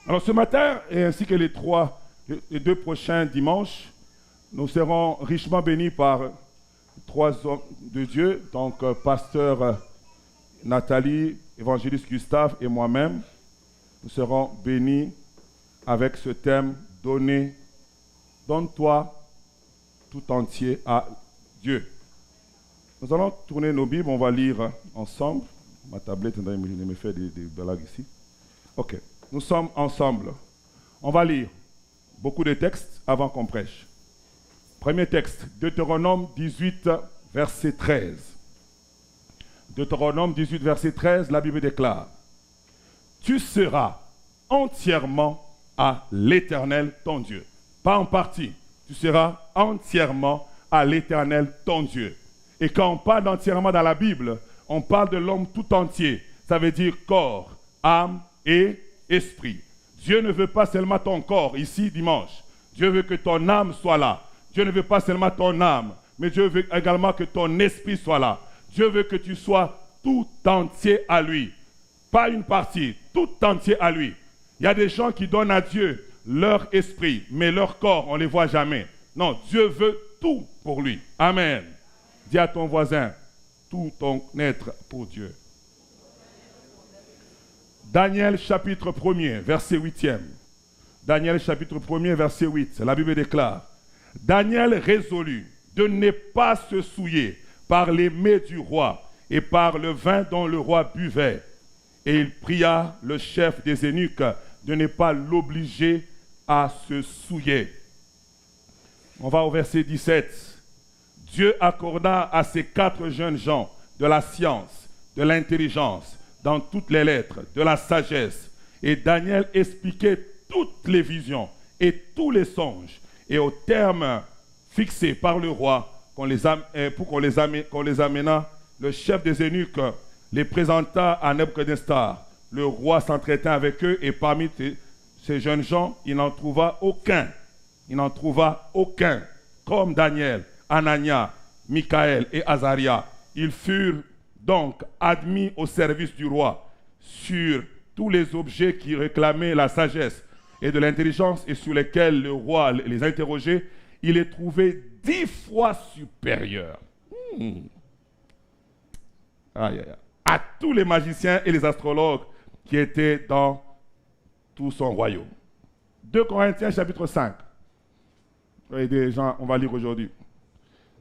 Alors ce matin, et ainsi que les deux prochains dimanches, nous serons richement bénis par trois hommes de Dieu, donc pasteur Nathalie, évangéliste Gustave et moi-même. Nous serons bénis avec ce thème « Donne-toi tout entier à Dieu ». Nous allons tourner nos Bibles, on va lire ensemble. Ma tablette, il me fait des blagues ici. Ok, nous sommes ensemble. On va lire beaucoup de textes avant qu'on prêche. Premier texte, Deutéronome 18, verset 13. Deutéronome 18, verset 13, la Bible déclare « Tu seras entièrement à l'Éternel ton Dieu. » Pas en partie. Tu seras entièrement à l'Éternel ton Dieu. Et quand on parle d'entièrement dans la Bible, on parle de l'homme tout entier. Ça veut dire corps, âme et esprit. Dieu ne veut pas seulement ton corps ici dimanche. Dieu veut que ton âme soit là. Dieu ne veut pas seulement ton âme, mais Dieu veut également que ton esprit soit là. Dieu veut que tu sois tout entier à lui. Pas une partie, tout entier à lui. Il y a des gens qui donnent à Dieu leur esprit, mais leur corps, on ne les voit jamais. Non, Dieu veut tout pour lui. Amen. Dis à ton voisin, tout ton être pour Dieu. Daniel chapitre 1er, verset 8e. Daniel chapitre 1er, verset 8. La Bible déclare, Daniel résolut de ne pas se souiller par les mets du roi et par le vin dont le roi buvait. Et il pria le chef des eunuques de ne pas l'obliger à se souiller. On va au verset 17. Dieu accorda à ces 4 jeunes gens de la science, de l'intelligence, dans toutes les lettres, de la sagesse. Et Daniel expliquait toutes les visions et tous les songes. Et au terme fixé par le roi, qu'on les amena, le chef des eunuques les présenta à Nebuchadnezzar. Le roi s'entretint avec eux et parmi ces jeunes gens, il n'en trouva aucun. Il n'en trouva aucun, comme Daniel, Anania, Michaël et Azaria. Ils furent donc admis au service du roi sur tous les objets qui réclamaient la sagesse et de l'intelligence et sur lesquels le roi les interrogeait. Il les trouvait 10 fois supérieurs à tous les magiciens et les astrologues qui étaient dans tout son royaume. 2 Corinthiens chapitre 5. Et des gens, on va lire aujourd'hui.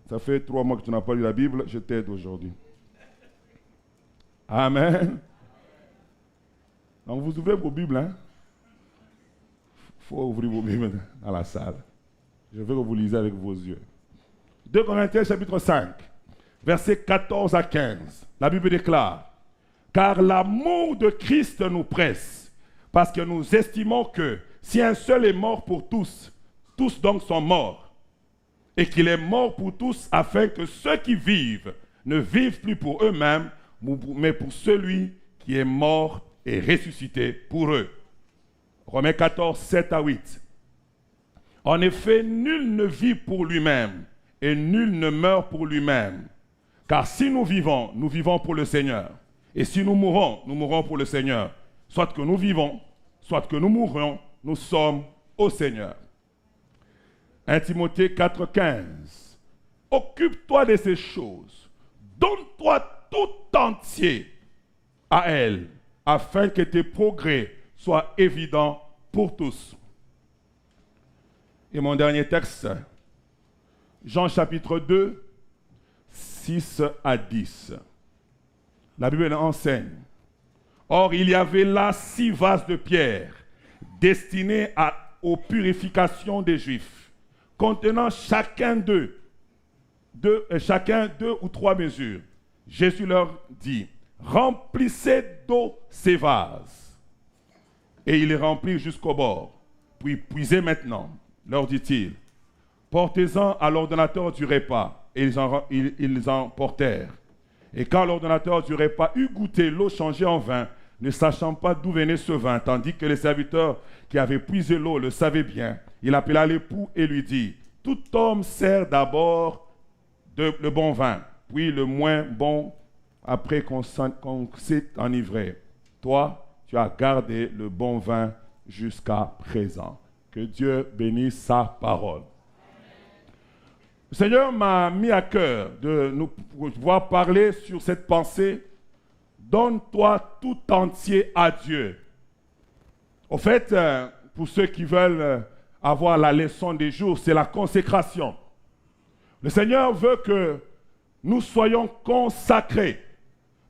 Ça fait 3 mois que tu n'as pas lu la Bible, je t'aide aujourd'hui. Amen. Donc vous ouvrez vos Bibles, hein? Il faut ouvrir vos Bibles dans la salle. Je veux que vous lisez avec vos yeux. 2 Corinthiens chapitre 5, versets 14 à 15. La Bible déclare, « Car l'amour de Christ nous presse, parce que nous estimons que si un seul est mort pour tous, tous donc sont morts, et qu'il est mort pour tous afin que ceux qui vivent ne vivent plus pour eux-mêmes, mais pour celui qui est mort et ressuscité pour eux. » Romains 14, 7 à 8. En effet, nul ne vit pour lui-même, et nul ne meurt pour lui-même. Car si nous vivons pour le Seigneur. Et si nous mourrons pour le Seigneur. Soit que nous vivons, soit que nous mourrons, nous sommes au Seigneur. 1 Timothée 4, 15. Occupe-toi de ces choses. Donne-toi tout entier à elles, afin que tes progrès soient évidents pour tous. Et mon dernier texte, Jean chapitre 2, 6 à 10. La Bible enseigne. Or, il y avait là 6 vases de pierre destinés aux purifications des Juifs, contenant chacun deux ou 3 mesures. Jésus leur dit, remplissez d'eau ces vases. Et ils les remplirent jusqu'au bord. Puis puisez maintenant, leur dit-il, portez-en à l'ordonnateur du repas. Et ils en portèrent. Et quand l'ordonnateur du repas eut goûté l'eau changée en vin, ne sachant pas d'où venait ce vin, tandis que les serviteurs qui avaient puisé l'eau le savaient bien, il appela l'époux et lui dit, tout homme sert d'abord le bon vin, puis le moins bon après qu'on s'est enivré. Toi, tu as gardé le bon vin jusqu'à présent. Que Dieu bénisse sa parole. Le Seigneur m'a mis à cœur de nous pouvoir parler sur cette pensée. Donne-toi tout entier à Dieu. Au fait, pour ceux qui veulent avoir la leçon des jours, c'est la consécration. Le Seigneur veut que nous soyons consacrés.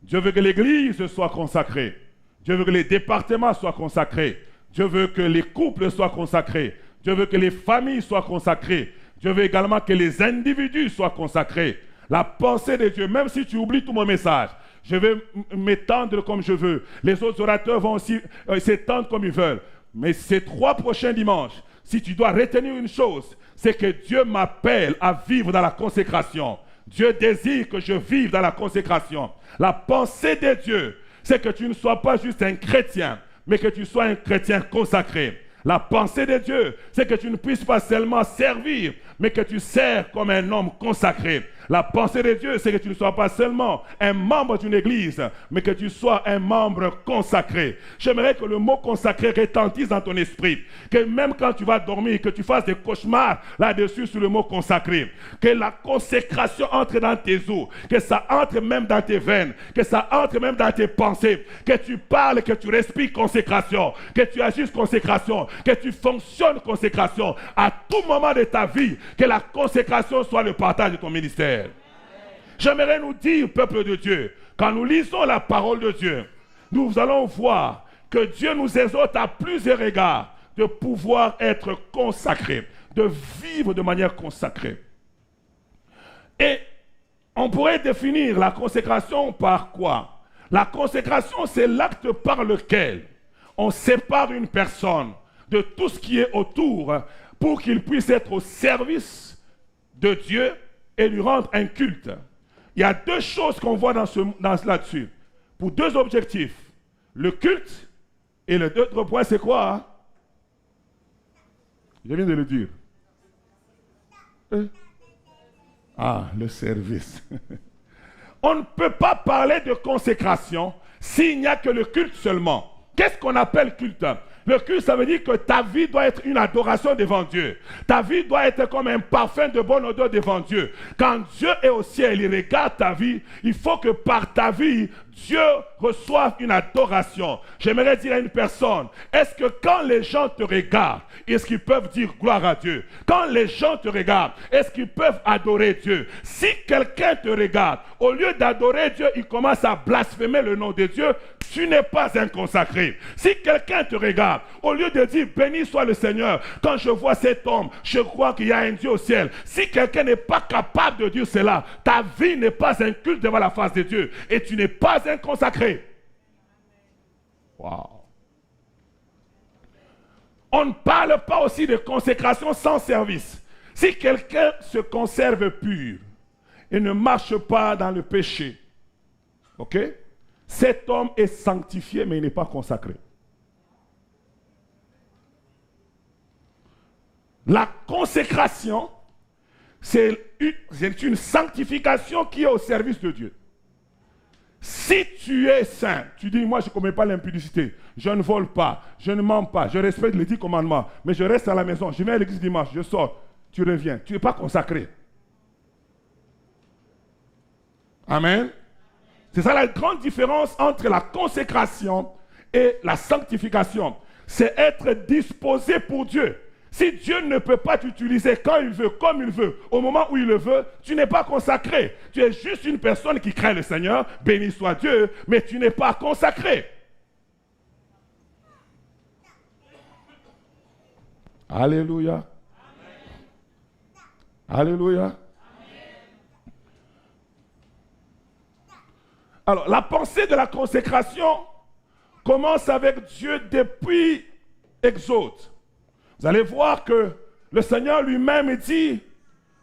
Dieu veut que l'Église soit consacrée. Dieu veut que les départements soient consacrés. Dieu veut que les couples soient consacrés. Dieu veut que les familles soient consacrées. Dieu veut également que les individus soient consacrés. La pensée de Dieu, même si tu oublies tout mon message, je vais m'étendre comme je veux. Les autres orateurs vont aussi s'étendre comme ils veulent. Mais ces 3 prochains dimanches, si tu dois retenir une chose, c'est que Dieu m'appelle à vivre dans la consécration. Dieu désire que je vive dans la consécration. La pensée de Dieu, c'est que tu ne sois pas juste un chrétien, mais que tu sois un chrétien consacré. La pensée de Dieu, c'est que tu ne puisses pas seulement servir, mais que tu sers comme un homme consacré. La pensée de Dieu, c'est que tu ne sois pas seulement un membre d'une église, mais que tu sois un membre consacré. J'aimerais que le mot consacré retentisse dans ton esprit. Que même quand tu vas dormir, que tu fasses des cauchemars là-dessus sur le mot consacré. Que la consécration entre dans tes os. Que ça entre même dans tes veines. Que ça entre même dans tes pensées. Que tu parles, que tu respires consécration. Que tu agisses consécration. Que tu fonctionnes consécration. À tout moment de ta vie, que la consécration soit le partage de ton ministère. J'aimerais nous dire, peuple de Dieu, quand nous lisons la parole de Dieu, nous allons voir que Dieu nous exhorte à plusieurs égards de pouvoir être consacrés, de vivre de manière consacrée. Et on pourrait définir la consécration par quoi? La consécration, c'est l'acte par lequel on sépare une personne de tout ce qui est autour pour qu'il puisse être au service de Dieu et lui rendre un culte. Il y a 2 choses qu'on voit là-dessus. Pour 2 objectifs. Le culte et le deuxième point, c'est quoi? Hein? Je viens de le dire. Le service. On ne peut pas parler de consécration s'il n'y a que le culte seulement. Qu'est-ce qu'on appelle culte? Le culte, ça veut dire que ta vie doit être une adoration devant Dieu. Ta vie doit être comme un parfum de bonne odeur devant Dieu. Quand Dieu est au ciel, il regarde ta vie, il faut que par ta vie, Dieu reçoive une adoration. J'aimerais dire à une personne, est-ce que quand les gens te regardent, est-ce qu'ils peuvent dire gloire à Dieu? Quand les gens te regardent, est-ce qu'ils peuvent adorer Dieu? Si quelqu'un te regarde, au lieu d'adorer Dieu, il commence à blasphémer le nom de Dieu, tu n'es pas un consacré. Si quelqu'un te regarde, au lieu de dire béni soit le Seigneur, quand je vois cet homme, je crois qu'il y a un Dieu au ciel. Si quelqu'un n'est pas capable de dire cela, ta vie n'est pas un culte devant la face de Dieu et tu n'es pas un consacré. Wow. On ne parle pas aussi de consécration sans service. Si quelqu'un se conserve pur et ne marche pas dans le péché, ok? Cet homme est sanctifié, mais il n'est pas consacré. La consécration, c'est une sanctification qui est au service de Dieu. Si tu es saint, tu dis, moi je ne commets pas l'impudicité, je ne vole pas, je ne mens pas, je respecte les 10 commandements, mais je reste à la maison, je viens à l'église dimanche, je sors, tu reviens, tu n'es pas consacré. Amen. C'est ça la grande différence entre la consécration et la sanctification. C'est être disposé pour Dieu. Si Dieu ne peut pas t'utiliser quand il veut, comme il veut, au moment où il le veut, tu n'es pas consacré. Tu es juste une personne qui craint le Seigneur, béni soit Dieu, mais tu n'es pas consacré. Alléluia. Amen. Alléluia. Amen. Alors, la pensée de la consécration commence avec Dieu depuis Exode. Vous allez voir que le Seigneur lui-même dit,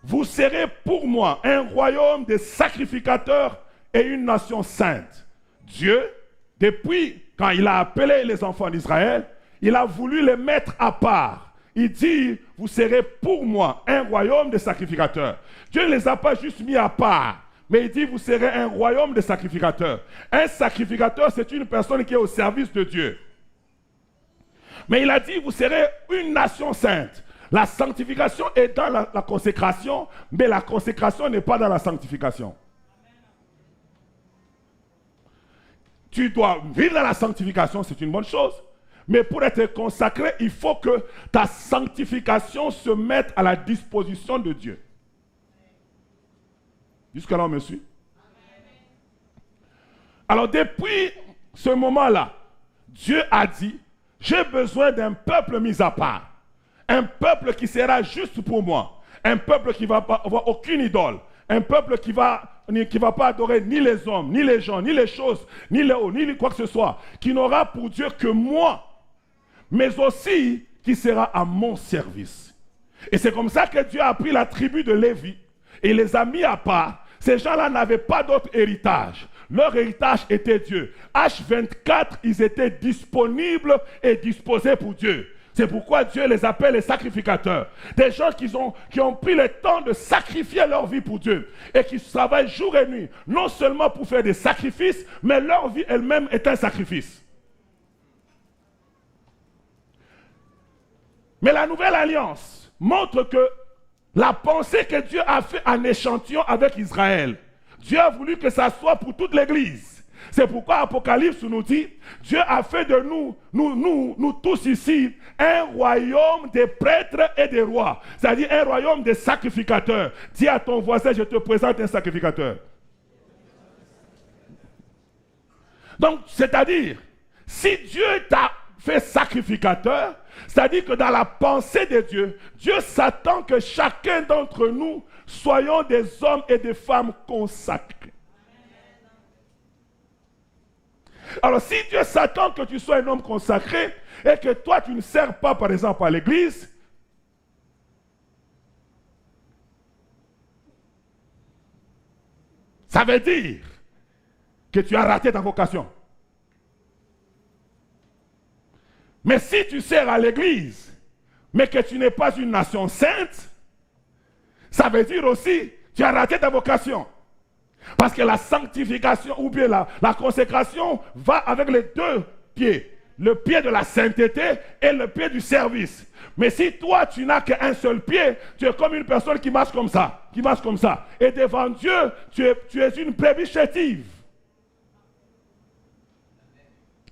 vous serez pour moi un royaume de sacrificateurs et une nation sainte. Dieu, depuis quand il a appelé les enfants d'Israël, il a voulu les mettre à part. Il dit, vous serez pour moi un royaume de sacrificateurs. Dieu ne les a pas juste mis à part, mais il dit, vous serez un royaume de sacrificateurs. Un sacrificateur, c'est une personne qui est au service de Dieu. Mais il a dit, vous serez une nation sainte. La sanctification est dans la consécration, mais la consécration n'est pas dans la sanctification. Tu dois vivre dans la sanctification, c'est une bonne chose. Mais pour être consacré, il faut que ta sanctification se mette à la disposition de Dieu. Jusque-là, on me suit? Alors, depuis ce moment-là, Dieu a dit, j'ai besoin d'un peuple mis à part. Un peuple qui sera juste pour moi. Un peuple qui ne va pas avoir aucune idole. Un peuple qui ne va pas adorer ni les hommes, ni les gens, ni les choses, ni les hauts, ni quoi que ce soit. Qui n'aura pour Dieu que moi. Mais aussi qui sera à mon service. Et c'est comme ça que Dieu a pris la tribu de Lévi et les a mis à part. Ces gens-là n'avaient pas d'autre héritage. Leur héritage était Dieu. H24, ils étaient disponibles et disposés pour Dieu. C'est pourquoi Dieu les appelle les sacrificateurs. Des gens qui ont pris le temps de sacrifier leur vie pour Dieu et qui travaillent jour et nuit, non seulement pour faire des sacrifices, mais leur vie elle-même est un sacrifice. Mais la nouvelle alliance montre que la pensée que Dieu a fait en échantillon avec Israël, Dieu a voulu que ça soit pour toute l'Église. C'est pourquoi Apocalypse nous dit, Dieu a fait de nous tous ici, un royaume des prêtres et des rois. C'est-à-dire un royaume des sacrificateurs. Dis à ton voisin, je te présente un sacrificateur. Donc, c'est-à-dire, si Dieu t'a fait sacrificateur, c'est-à-dire que dans la pensée de Dieu, Dieu s'attend que chacun d'entre nous soyons des hommes et des femmes consacrés. Alors si Dieu s'attend que tu sois un homme consacré et que toi tu ne sers pas par exemple à l'église, ça veut dire que tu as raté ta vocation. Mais si tu sers à l'église, mais que tu n'es pas une nation sainte, ça veut dire aussi que tu as raté ta vocation. Parce que la sanctification ou bien la consécration va avec les deux pieds. Le pied de la sainteté et le pied du service. Mais si toi tu n'as qu'un seul pied, tu es comme une personne qui marche comme ça. Et devant Dieu, tu es une brebis chétive.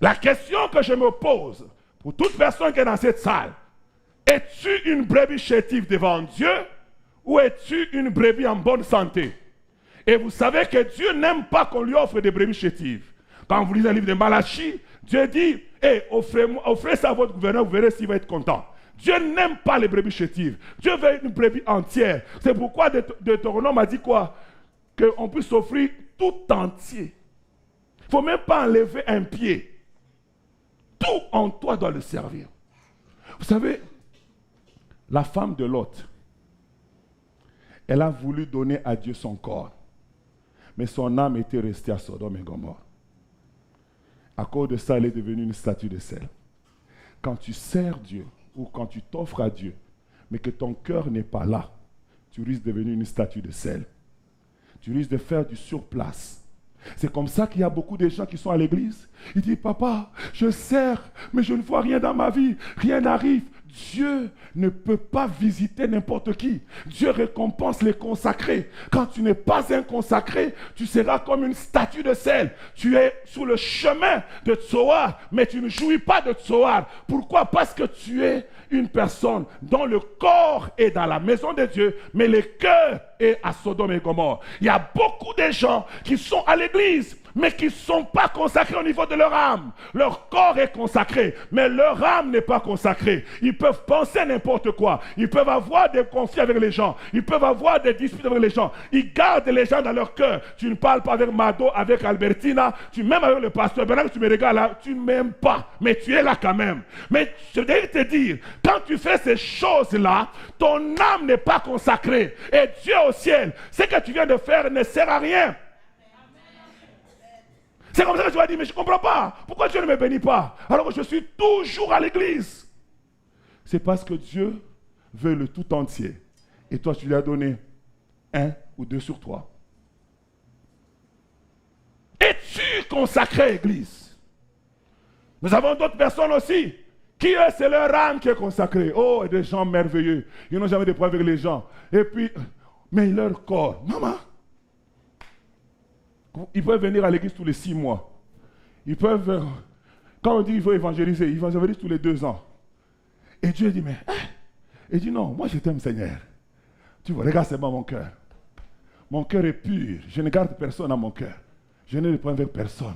La question que je me pose pour toute personne qui est dans cette salle, es-tu une brebis chétive devant Dieu ou es-tu une brebis en bonne santé? Et vous savez que Dieu n'aime pas qu'on lui offre des brebis chétives. Quand vous lisez le livre de Malachie, Dieu dit, offrez ça à votre gouverneur, vous verrez s'il va être content. Dieu n'aime pas les brebis chétives. Dieu veut une brebis entière. C'est pourquoi Deutéronome a dit quoi? Qu'on puisse offrir tout entier. Il ne faut même pas enlever un pied. Tout en toi doit le servir. Vous savez, la femme de Lot, elle a voulu donner à Dieu son corps. Mais son âme était restée à Sodome et Gomorrhe. À cause de ça, elle est devenue une statue de sel. Quand tu sers Dieu, ou quand tu t'offres à Dieu, mais que ton cœur n'est pas là, tu risques de devenir une statue de sel. Tu risques de faire du surplace. C'est comme ça qu'il y a beaucoup de gens qui sont à l'église. Ils disent, papa, je sers, mais je ne vois rien dans ma vie. Rien n'arrive. Dieu ne peut pas visiter n'importe qui. Dieu récompense les consacrés. Quand tu n'es pas un consacré, tu seras comme une statue de sel. Tu es sur le chemin de Tsoar, mais tu ne jouis pas de Tsoar. Pourquoi? Parce que tu es une personne dont le corps est dans la maison de Dieu, mais le cœur est à Sodome et Gomorrhe. Il y a beaucoup de gens qui sont à l'église, mais qui ne sont pas consacrés au niveau de leur âme. Leur corps est consacré, mais leur âme n'est pas consacrée. Ils peuvent penser n'importe quoi. Ils peuvent avoir des conflits avec les gens. Ils peuvent avoir des disputes avec les gens. Ils gardent les gens dans leur cœur. Tu ne parles pas avec Mado, avec Albertina. Tu m'aimes avec le pasteur. Maintenant que tu me regardes là, tu ne m'aimes pas. Mais tu es là quand même. Mais je vais te dire, quand tu fais ces choses-là, ton âme n'est pas consacrée. Et Dieu au ciel, ce que tu viens de faire ne sert à rien. C'est comme ça que tu vas dire, mais je ne comprends pas. Pourquoi Dieu ne me bénit pas alors que je suis toujours à l'église? C'est parce que Dieu veut le tout entier. Et toi, tu lui as donné 1 ou 2 sur 3. Es-tu consacré, église? Nous avons d'autres personnes aussi Qui eux, c'est leur âme qui est consacrée. Oh, des gens merveilleux. Ils n'ont jamais de problème avec les gens. Et puis, mais leur corps, maman, ils peuvent venir à l'église tous les 6 mois. Ils peuvent, quand on dit qu'il faut évangéliser, ils évangélisent tous les 2 ans. Et Dieu dit, mais, il dit non, moi je t'aime Seigneur. Tu vois, regarde seulement mon cœur. Mon cœur est pur. Je ne garde personne à mon cœur. Je n'ai de problème avec personne.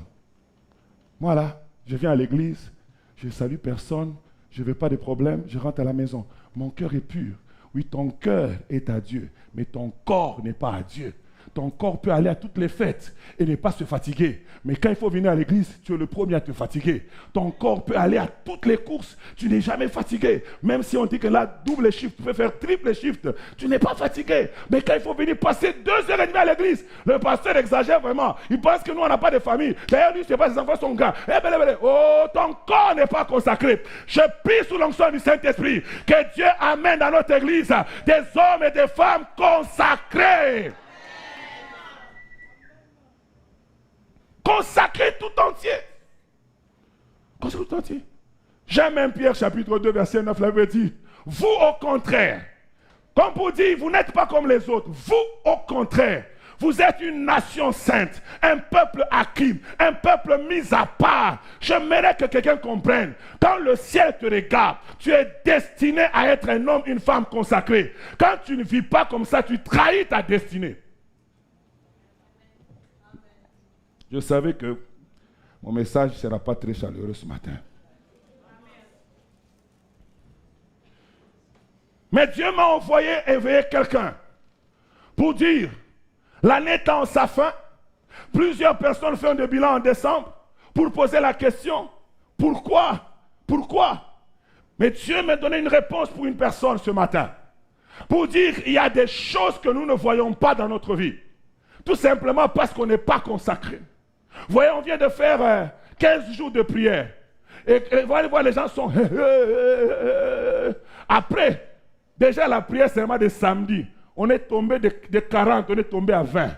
Moi là, je viens à l'église, je salue personne, je ne veux pas de problème, je rentre à la maison. Mon cœur est pur. Oui, ton cœur est à Dieu, mais ton corps n'est pas à Dieu. Ton corps peut aller à toutes les fêtes et ne pas se fatiguer. Mais quand il faut venir à l'église, tu es le premier à te fatiguer. Ton corps peut aller à toutes les courses, tu n'es jamais fatigué. Même si on dit que là, double shift, tu peux faire triple shift, tu n'es pas fatigué. Mais quand il faut venir passer 2h30 à l'église, le pasteur exagère vraiment. Il pense que nous, on n'a pas de famille. D'ailleurs, lui, je ne sais pas, ses enfants sont grands. Oh, ton corps n'est pas consacré. Je prie sous l'onction du Saint-Esprit que Dieu amène dans notre église des hommes et des femmes consacrés. Consacré tout entier. Consacré tout entier. J'aime 1 Pierre chapitre 2 verset 9, la Bible dit, vous au contraire, comme pour dire, vous n'êtes pas comme les autres, vous au contraire, vous êtes une nation sainte, un peuple acquis, un peuple mis à part. J'aimerais que quelqu'un comprenne, quand le ciel te regarde, tu es destiné à être un homme, une femme consacrée. Quand tu ne vis pas comme ça, tu trahis ta destinée. Je savais que mon message ne sera pas très chaleureux ce matin. Mais Dieu m'a envoyé éveiller quelqu'un pour dire, l'année tend à sa fin, plusieurs personnes font des bilans en décembre pour poser la question, pourquoi? Pourquoi? Mais Dieu m'a donné une réponse pour une personne ce matin, pour dire il y a des choses que nous ne voyons pas dans notre vie, tout simplement parce qu'on n'est pas consacré. Vous voyez, on vient de faire 15 jours de prière. Et vous allez voir, les gens sont... Après, déjà la prière, c'est vraiment de samedi. On est tombé de 40, on est tombé à 20.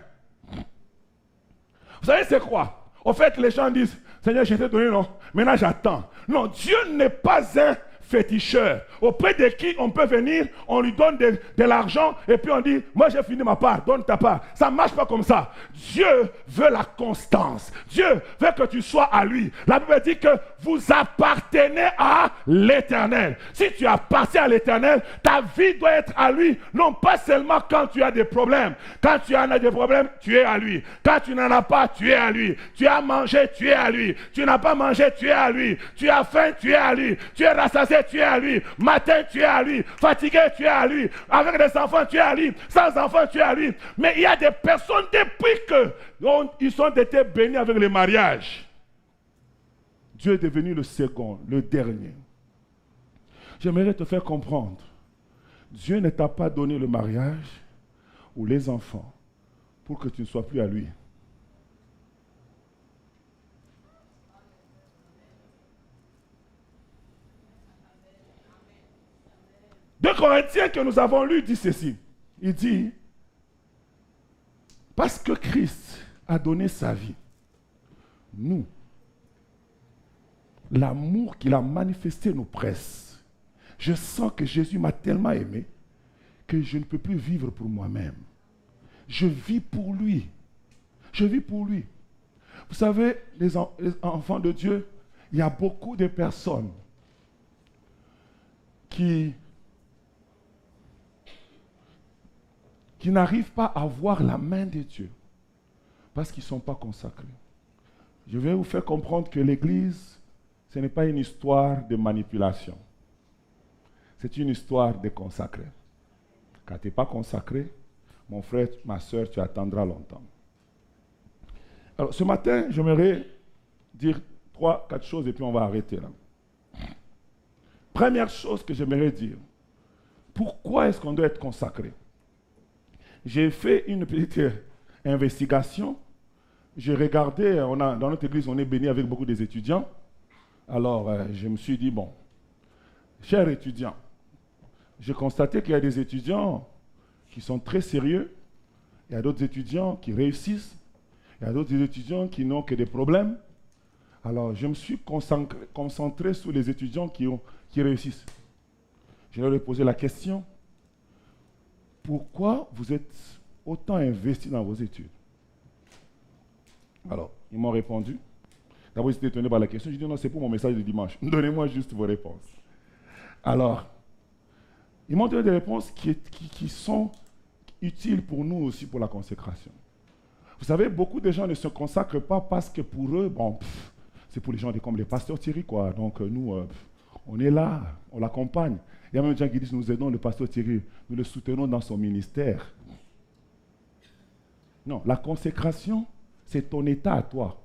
Vous savez, c'est quoi? En fait, les gens disent, Seigneur, je t'ai donné, non. Maintenant, j'attends. Non, Dieu n'est pas un féticheur. Auprès de qui on peut venir, on lui donne de l'argent et puis on dit, moi j'ai fini ma part, donne ta part. Ça ne marche pas comme ça. Dieu veut la constance. Dieu veut que tu sois à lui. La Bible dit que vous appartenez à l'Éternel. Si tu appartiens à l'Éternel, ta vie doit être à lui. Non pas seulement quand tu as des problèmes. Quand tu en as des problèmes, tu es à lui. Quand tu n'en as pas, tu es à lui. Tu as mangé, tu es à lui. Tu n'as pas mangé, tu es à lui. Tu as faim, tu es à lui. Tu es rassasié, tu es à lui. Matin, tu es à lui. Fatigué, tu es à lui. Avec des enfants, tu es à lui. Sans enfants, tu es à lui. Mais il y a des personnes, depuis qu'ils ont été bénis avec le mariage, Dieu est devenu le second, le dernier. J'aimerais te faire comprendre. Dieu ne t'a pas donné le mariage ou les enfants pour que tu ne sois plus à lui. 2 Corinthiens que nous avons lu dit ceci. Il dit, parce que Christ a donné sa vie, nous, l'amour qu'il a manifesté nous presse. Je sens que Jésus m'a tellement aimé que je ne peux plus vivre pour moi-même. Je vis pour lui. Je vis pour lui. Vous savez, les enfants de Dieu, il y a beaucoup de personnes qui n'arrivent pas à voir la main de Dieu parce qu'ils ne sont pas consacrés. Je vais vous faire comprendre que l'Église, ce n'est pas une histoire de manipulation. C'est une histoire de consacré. Quand tu n'es pas consacré, mon frère, ma soeur, tu attendras longtemps. Alors, ce matin, j'aimerais dire 3-4 choses et puis on va arrêter là. Première chose que j'aimerais dire, pourquoi est-ce qu'on doit être consacré? J'ai fait une petite investigation. J'ai regardé, dans notre église, on est béni avec beaucoup des étudiants. Alors, je me suis dit, bon, chers étudiants, j'ai constaté qu'il y a des étudiants qui sont très sérieux. Il y a d'autres étudiants qui réussissent. Il y a d'autres étudiants qui n'ont que des problèmes. Alors, je me suis concentré sur les étudiants qui réussissent. Je leur ai posé la question, pourquoi vous êtes autant investi dans vos études? Alors, ils m'ont répondu. D'abord, ils étaient étonnés par la question. Je dis non, c'est pour mon message de dimanche. Donnez-moi juste vos réponses. Alors, ils m'ont donné des réponses qui sont utiles pour nous aussi pour la consécration. Vous savez, beaucoup de gens ne se consacrent pas parce que pour eux, bon, c'est pour les gens comme les pasteurs Thierry, quoi. Donc nous, on est là, on l'accompagne. Il y a même des gens qui disent, nous aidons le pasteur Thierry, nous le soutenons dans son ministère. Non, la consécration, c'est ton état à toi.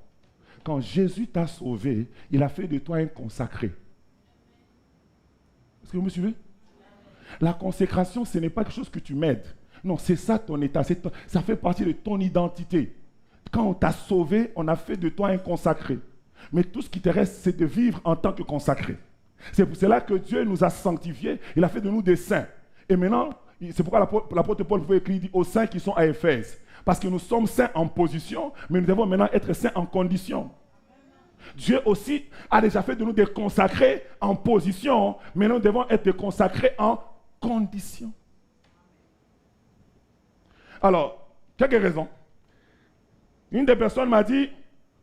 Quand Jésus t'a sauvé, il a fait de toi un consacré. Est-ce que vous me suivez? La consécration, ce n'est pas quelque chose que tu m'aides. Non, c'est ça ton état. Ça fait partie de ton identité. Quand on t'a sauvé, on a fait de toi un consacré. Mais tout ce qui te reste, c'est de vivre en tant que consacré. C'est pour cela que Dieu nous a sanctifiés. Il a fait de nous des saints. Et maintenant, c'est pourquoi l'apôtre Paul pouvait écrire aux saints qui sont à Éphèse. Parce que nous sommes saints en position, mais nous devons maintenant être saints en condition. Dieu aussi a déjà fait de nous des consacrés en position, mais nous devons être des consacrés en condition. Alors, quelques raisons. Une des personnes m'a dit,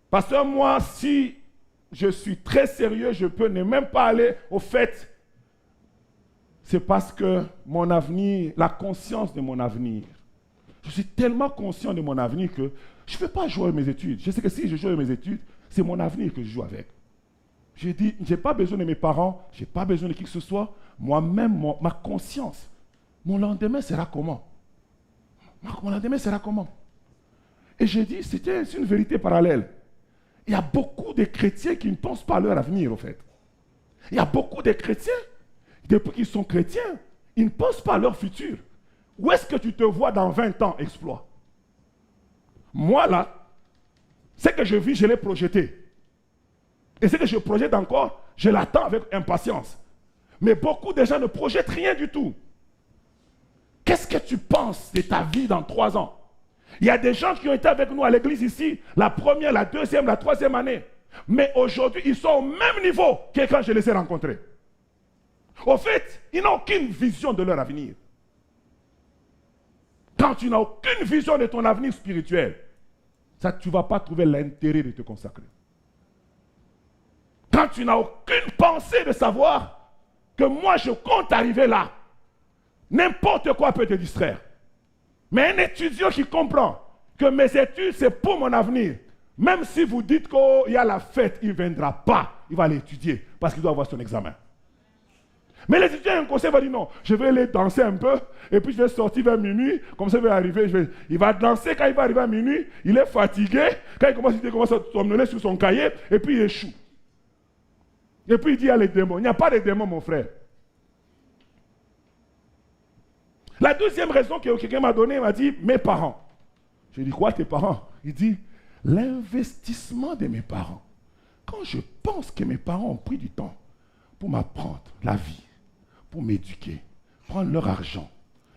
pasteur, moi, si je suis très sérieux, je peux ne même pas aller au fait. C'est parce que mon avenir, la conscience de mon avenir, je suis tellement conscient de mon avenir que je ne vais pas jouer à mes études. Je sais que si je joue à mes études, c'est mon avenir que je joue avec. J'ai dit, je n'ai pas besoin de mes parents, je n'ai pas besoin de qui que ce soit. Moi-même, ma conscience, mon lendemain sera comment? Mon lendemain sera comment? Et j'ai dit, c'est une vérité parallèle. Il y a beaucoup de chrétiens qui ne pensent pas à leur avenir, en fait. Il y a beaucoup de chrétiens, depuis qu'ils sont chrétiens, ils ne pensent pas à leur futur. Où est-ce que tu te vois dans 20 ans, exploit? Moi, là, ce que je vis, je l'ai projeté. Et ce que je projette encore, je l'attends avec impatience. Mais beaucoup de gens ne projettent rien du tout. Qu'est-ce que tu penses de ta vie dans 3 ans? Il y a des gens qui ont été avec nous à l'église ici, la première, la deuxième, la troisième année. Mais aujourd'hui, ils sont au même niveau que quand je les ai rencontrés. Au fait, ils n'ont aucune vision de leur avenir. Quand tu n'as aucune vision de ton avenir spirituel, ça, tu ne vas pas trouver l'intérêt de te consacrer. Quand tu n'as aucune pensée de savoir que moi, je compte arriver là, n'importe quoi peut te distraire. Mais un étudiant qui comprend que mes études, c'est pour mon avenir, même si vous dites qu'il y a la fête, il ne viendra pas, il va aller étudier parce qu'il doit avoir son examen. Mais l'étudiant inconscient va dire non, je vais aller danser un peu, et puis je vais sortir vers minuit, comme ça il va arriver, il va danser quand il va arriver à minuit, il est fatigué, quand il commence à somnoler sur son cahier, et puis il échoue. Et puis il dit il y a les démons. Il n'y a pas de démons, mon frère. La deuxième raison que quelqu'un m'a donnée, il m'a dit mes parents. Je lui ai dit quoi tes parents? Il dit l'investissement de mes parents. Quand je pense que mes parents ont pris du temps pour m'apprendre la vie, pour m'éduquer, prendre leur argent.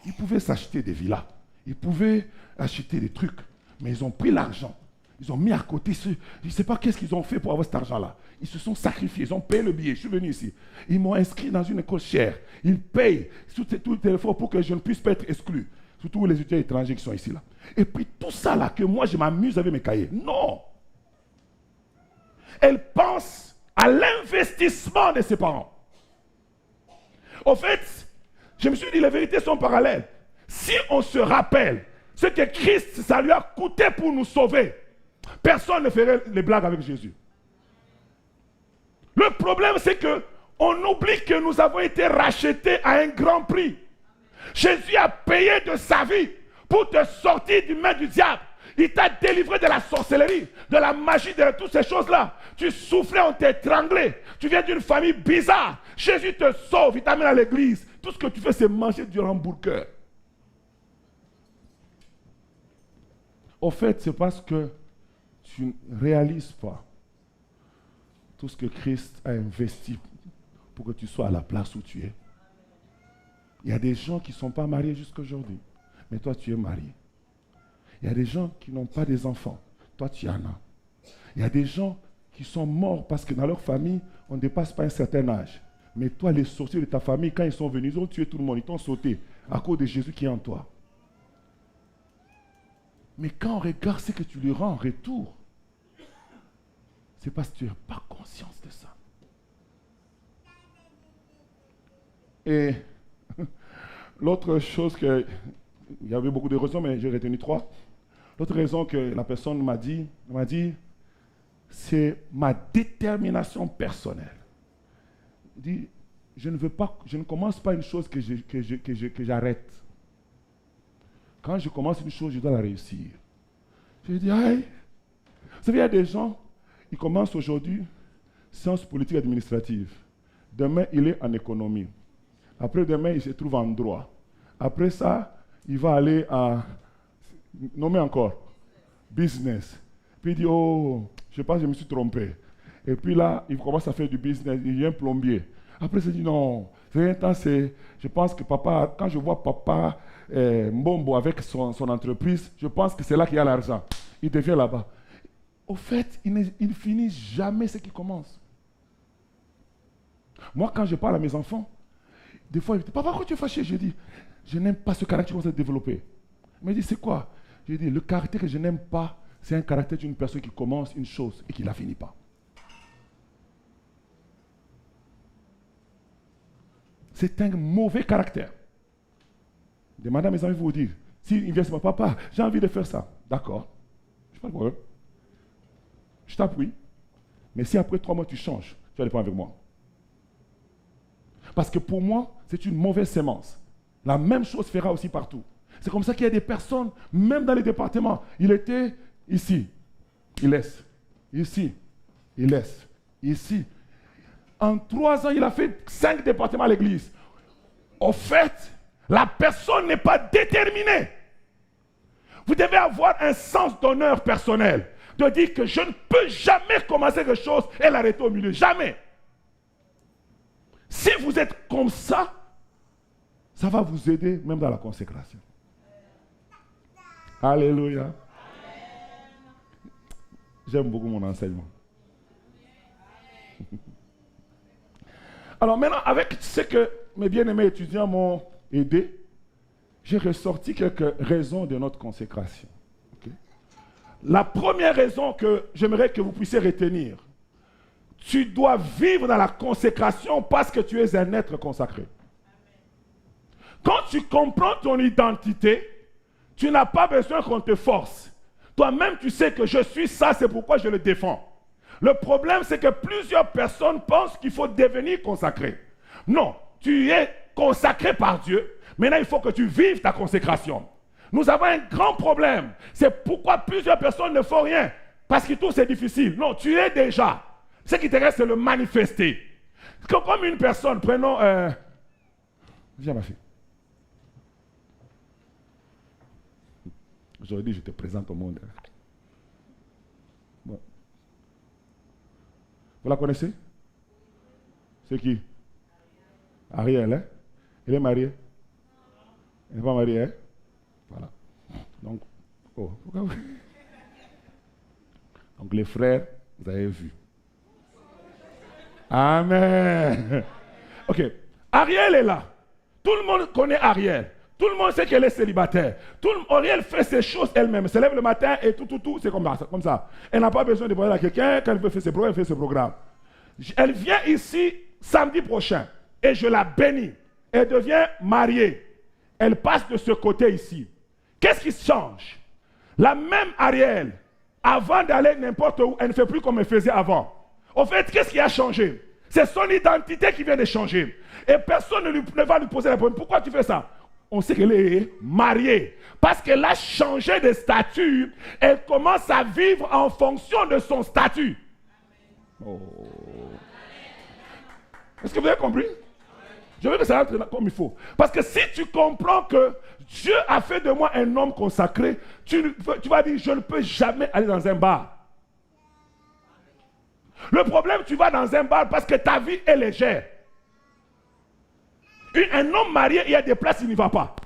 Ils pouvaient s'acheter des villas, ils pouvaient acheter des trucs, mais ils ont pris l'argent, ils ont mis à côté, je ne sais pas qu'est-ce qu'ils ont fait pour avoir cet argent-là. Ils se sont sacrifiés, ils ont payé le billet, je suis venu ici. Ils m'ont inscrit dans une école chère, ils payent tout l'effort pour que je ne puisse pas être exclu, surtout les étudiants étrangers qui sont ici. Là. Et puis tout ça là, que moi je m'amuse avec mes cahiers. Non! Elle pense à l'investissement de ses parents. Au fait, je me suis dit, les vérités sont parallèles. Si on se rappelle ce que Christ, ça lui a coûté pour nous sauver, personne ne ferait les blagues avec Jésus. Le problème, c'est qu'on oublie que nous avons été rachetés à un grand prix. Jésus a payé de sa vie pour te sortir du main du diable. Il t'a délivré de la sorcellerie, de la magie, de toutes ces choses-là. Tu souffrais, on t'étranglait. Tu viens d'une famille bizarre. Jésus te sauve, il t'amène à l'église. Tout ce que tu fais, c'est manger du hamburger. Au fait, c'est parce que tu ne réalises pas tout ce que Christ a investi pour que tu sois à la place où tu es. Il y a des gens qui ne sont pas mariés jusqu'à aujourd'hui, mais toi, tu es marié. Il y a des gens qui n'ont pas des enfants. Toi, tu en as. Il y a des gens qui sont morts parce que dans leur famille, on ne dépasse pas un certain âge. Mais toi, les sorciers de ta famille, quand ils sont venus, ils ont tué tout le monde, ils t'ont sauté à cause de Jésus qui est en toi. Mais quand on regarde ce que tu lui rends en retour, c'est parce que tu n'as pas conscience de ça. Et l'autre chose que, il y avait beaucoup de raisons, mais j'ai retenu 3. L'autre raison que la personne m'a dit, c'est ma détermination personnelle. Il dit, je ne commence pas une chose que j'arrête. Quand je commence une chose, je dois la réussir. Je dis, aïe. Vous savez, il y a des gens, ils commencent aujourd'hui sciences politiques administratives. Demain, il est en économie. Après demain, il se trouve en droit. Après ça, il va aller à, nommer encore, business. Puis il dit, oh, je pense que je me suis trompé. Et puis là, il commence à faire du business, il devient plombier. Après, il dit, non, je pense que papa, quand je vois papa Mbombo avec son entreprise, je pense que c'est là qu'il y a l'argent. Il devient là-bas. Au fait, il ne finit jamais ce qu'il commence. Moi, quand je parle à mes enfants, des fois, ils me disent, papa, pourquoi tu es fâché? Je dis, je n'aime pas ce caractère qui commence à se développer. Il me dit, c'est quoi? Je dis, le caractère que je n'aime pas, c'est un caractère d'une personne qui commence une chose et qui ne la finit pas. C'est un mauvais caractère. Demandez à mes amis de vous dire, s'ils viennent dire, papa, j'ai envie de faire ça. D'accord. Je n'ai pas de problème. Je t'appuie. Mais si après 3 mois tu changes, tu vas aller prendre avec moi. Parce que pour moi, c'est une mauvaise sémence. La même chose fera aussi partout. C'est comme ça qu'il y a des personnes, même dans les départements. Il était ici, il laisse. Ici, il laisse. Ici. En 3 ans, il a fait 5 départements à l'église. Au fait, la personne n'est pas déterminée. Vous devez avoir un sens d'honneur personnel. De dire que je ne peux jamais commencer quelque chose et l'arrêter au milieu. Jamais. Si vous êtes comme ça, ça va vous aider même dans la consécration. Alléluia. J'aime beaucoup mon enseignement. Alors maintenant, avec ce que mes bien-aimés étudiants m'ont aidé, j'ai ressorti quelques raisons de notre consécration. Okay? La première raison que j'aimerais que vous puissiez retenir, tu dois vivre dans la consécration parce que tu es un être consacré. Quand tu comprends ton identité, tu n'as pas besoin qu'on te force. Toi-même, tu sais que je suis ça, c'est pourquoi je le défends. Le problème, c'est que plusieurs personnes pensent qu'il faut devenir consacré. Non, tu es consacré par Dieu. Maintenant, il faut que tu vives ta consécration. Nous avons un grand problème. C'est pourquoi plusieurs personnes ne font rien. Parce que tout, c'est difficile. Non, tu es déjà. Ce qui te reste, c'est le manifester. Comme une personne, prenons... Viens, ma fille. Aujourd'hui, je te présente au monde. Bon. Vous la connaissez? C'est qui? Ariel, hein? Elle est mariée? Elle n'est pas mariée, hein? Voilà. Donc, donc les frères, vous avez vu. Amen. Ok. Ariel est là. Tout le monde connaît Ariel. Tout le monde sait qu'elle est célibataire. Ariel fait ses choses elle-même. Elle se lève le matin et tout, c'est comme ça. Elle n'a pas besoin de parler à quelqu'un. Quand elle veut faire ses programmes, elle fait ses programmes. Elle vient ici samedi prochain et je la bénis. Elle devient mariée. Elle passe de ce côté ici. Qu'est-ce qui change? La même Ariel, avant d'aller n'importe où, elle ne fait plus comme elle faisait avant. Au fait, qu'est-ce qui a changé? C'est son identité qui vient de changer. Et personne ne va lui poser la problème. Pourquoi tu fais ça? On sait qu'elle est mariée. Parce qu'elle a changé de statut, elle commence à vivre en fonction de son statut. Oh. Est-ce que vous avez compris? Je veux que ça rentre comme il faut. Parce que si tu comprends que Dieu a fait de moi un homme consacré, tu vas dire, je ne peux jamais aller dans un bar. Le problème, tu vas dans un bar parce que ta vie est légère. Un homme marié, il y a des places, il n'y va pas.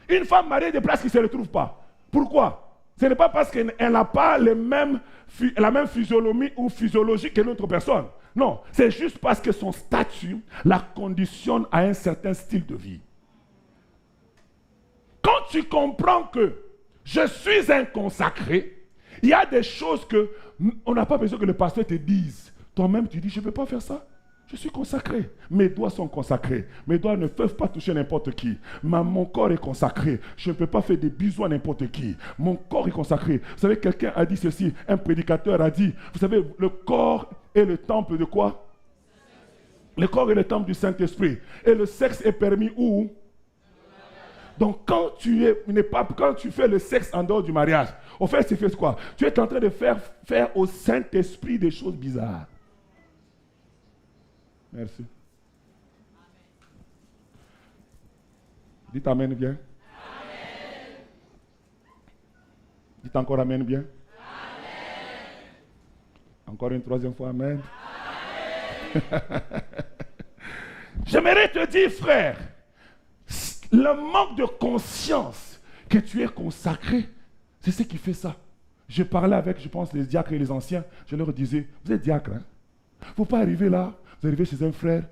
Une femme mariée, il y a des places qui ne se retrouvent pas. Pourquoi? Ce n'est pas parce qu'elle n'a pas la même physionomie ou physiologie que l'autre personne. Non, c'est juste parce que son statut la conditionne à un certain style de vie. Quand tu comprends que je suis un consacré, il y a des choses qu'on n'a pas besoin que le pasteur te dise. Toi-même, tu dis, je ne peux pas faire ça. Je suis consacré. Mes doigts sont consacrés. Mes doigts ne peuvent pas toucher n'importe qui. Mon corps est consacré. Je ne peux pas faire des bisous à n'importe qui. Mon corps est consacré. Vous savez, quelqu'un a dit ceci. Un prédicateur a dit, vous savez, le corps est le temple de quoi? Le corps est le temple du Saint-Esprit. Et le sexe est permis où? Donc, quand tu fais le sexe en dehors du mariage, au fait, tu fais quoi? Tu es en train de faire au Saint-Esprit des choses bizarres. Merci. Dites Amen bien. Amen. Dites encore Amen bien. Amen. Encore une troisième fois Amen. Amen. J'aimerais te dire, frère, le manque de conscience que tu es consacré, c'est ce qui fait ça. Je parlais avec, je pense, les diacres et les anciens. Je leur disais, vous êtes diacre, hein? Il ne faut pas arriver là. Vous arrivez chez un frère,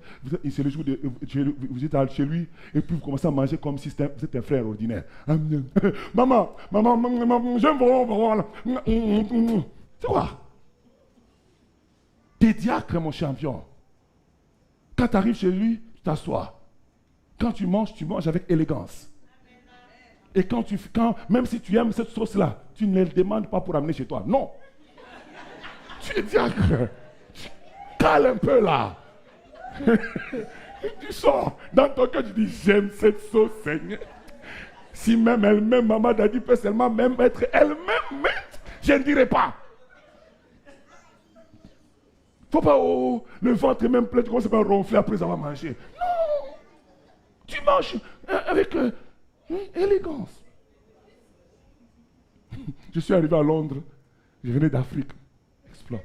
c'est le jour vous êtes chez lui, et puis vous commencez à manger comme si vous êtes un frère ordinaire. Maman, j'aime vraiment. C'est quoi? T'es diacre, mon champion. Quand tu arrives chez lui, tu t'assois. Quand tu manges avec élégance. Et même si tu aimes cette sauce-là, tu ne le demandes pas pour amener chez toi. Non. Tu es diacre. Cale un peu là. Tu sors dans ton cœur, tu dis j'aime cette sauce, Seigneur. Si même elle-même, maman Dadi peut seulement même être elle-même, je ne dirai pas. Faut pas le ventre est même plein, tu commences à ronfler après avoir mangé. Non, tu manges avec élégance. Je suis arrivé à Londres, je venais d'Afrique. Exploit.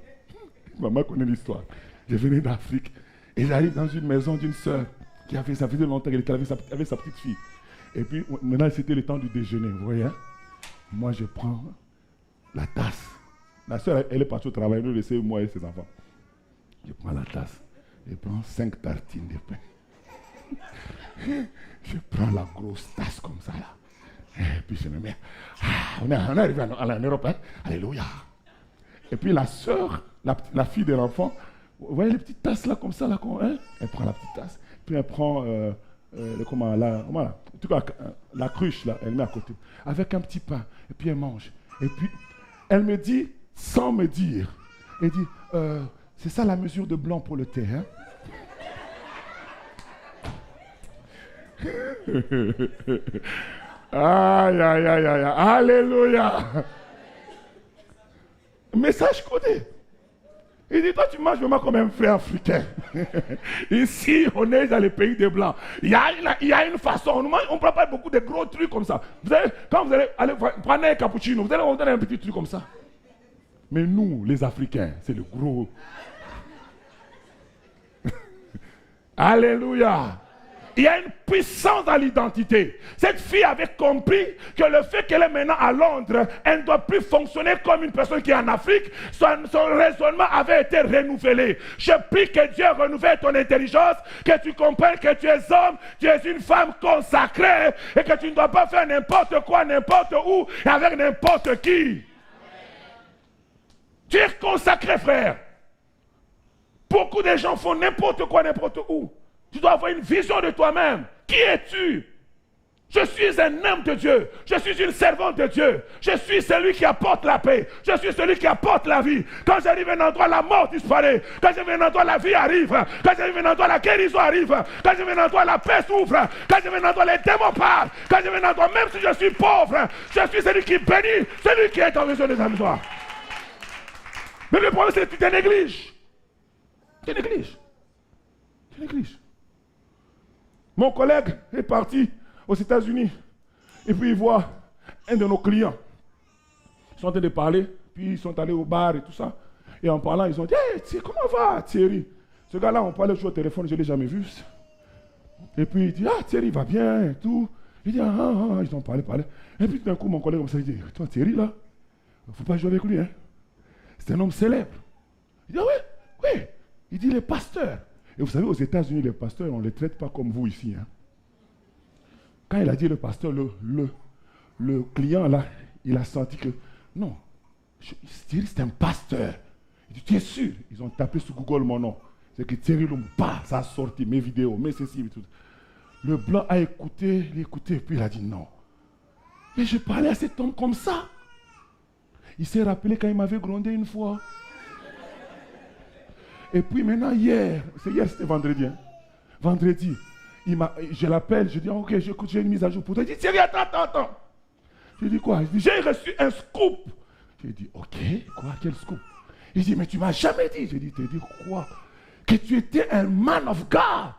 Maman connaît l'histoire. Je venais d'Afrique et j'arrive dans une maison d'une sœur ça faisait longtemps qu'elle avait sa petite fille. Et puis maintenant c'était le temps du déjeuner, vous voyez. Hein? Moi je prends la tasse. La sœur elle est partie au travail, nous laissons moi et ses enfants. Je prends la tasse, je prends 5 tartines de pain. Je prends la grosse tasse comme ça là. Et puis je me mets. On est arrivé en Europe, hein? Alléluia. Et puis la sœur, la fille de l'enfant, vous voyez les petites tasses là comme ça là, hein? Elle prend la petite tasse, puis elle prend en tout cas, la cruche là, elle met à côté, avec un petit pain, et puis elle mange. Et puis elle me dit, sans me dire, elle dit, c'est ça la mesure de blanc pour le thé, hein? Aïe, aïe, aïe, aïe, alléluia. Message codé. Il dit, toi tu manges vraiment comme un frère africain. Ici, on est dans les pays des Blancs. Il y a une façon, on ne prend pas beaucoup de gros trucs comme ça. Quand vous allez aller prendre un cappuccino, vous allez vous donner un petit truc comme ça. Mais nous, les Africains, c'est le gros. Alléluia. Il y a une puissance dans l'identité. Cette fille avait compris que le fait qu'elle est maintenant à Londres, elle ne doit plus fonctionner comme une personne qui est en Afrique. Son raisonnement avait été renouvelé. Je prie que Dieu renouvelle ton intelligence, que tu comprennes que tu es homme, tu es une femme consacrée et que tu ne dois pas faire n'importe quoi, n'importe où et avec n'importe qui. Tu es consacré, frère. Beaucoup de gens font n'importe quoi, n'importe où. Tu dois avoir une vision de toi-même. Qui es-tu? Je suis un homme de Dieu. Je suis une servante de Dieu. Je suis celui qui apporte la paix. Je suis celui qui apporte la vie. Quand j'arrive à un endroit, la mort disparaît. Quand j'arrive à un endroit, la vie arrive. Quand j'arrive à un endroit, la guérison arrive. Quand j'arrive à un endroit, la paix s'ouvre. Quand j'arrive à un endroit, les démons partent. Quand j'arrive à un endroit, même si je suis pauvre, je suis celui qui bénit, celui qui est en vision des âmes. Mais le problème, c'est que tu te négliges. Tu te négliges. Tu te négliges. Mon collègue est parti aux États-Unis. Et puis il voit un de nos clients. Ils sont en train de parler. Puis ils sont allés au bar et tout ça. Et en parlant, ils ont dit, hey, comment va Thierry? Ce gars-là, on parlait toujours au téléphone, je ne l'ai jamais vu. Et puis il dit, Thierry va bien et tout. Il dit, ils ont parlé. Et puis d'un coup, mon collègue, il dit, toi Thierry là, Il ne faut pas jouer avec lui. Hein. C'est un homme célèbre. Il dit, ah ouais, oui. Il dit, les pasteurs. Et vous savez, aux États-Unis, les pasteurs, on ne les traite pas comme vous ici. Hein. Quand il a dit le pasteur, le client, là, il a senti que, non, c'est un pasteur. Il dit, tu es sûr? Ils ont tapé sur Google mon nom. C'est que Thierry Lumba, ça a sorti, mes vidéos, mes ceci, tout. Le blanc a écouté, et puis il a dit, non. Mais je parlais à cet homme comme ça. Il s'est rappelé quand il m'avait grondé une fois. Et puis maintenant, hier c'était vendredi. Hein. Vendredi, je l'appelle, je dis, ok, j'écoute, j'ai une mise à jour pour toi. Il dit, Thierry, attends. Je dis quoi? Il dit, j'ai reçu un scoop. J'ai dit, ok, quoi, quel scoop? Il dit, mais tu m'as jamais dit. J'ai dit, te dire quoi? Que tu étais un man of God.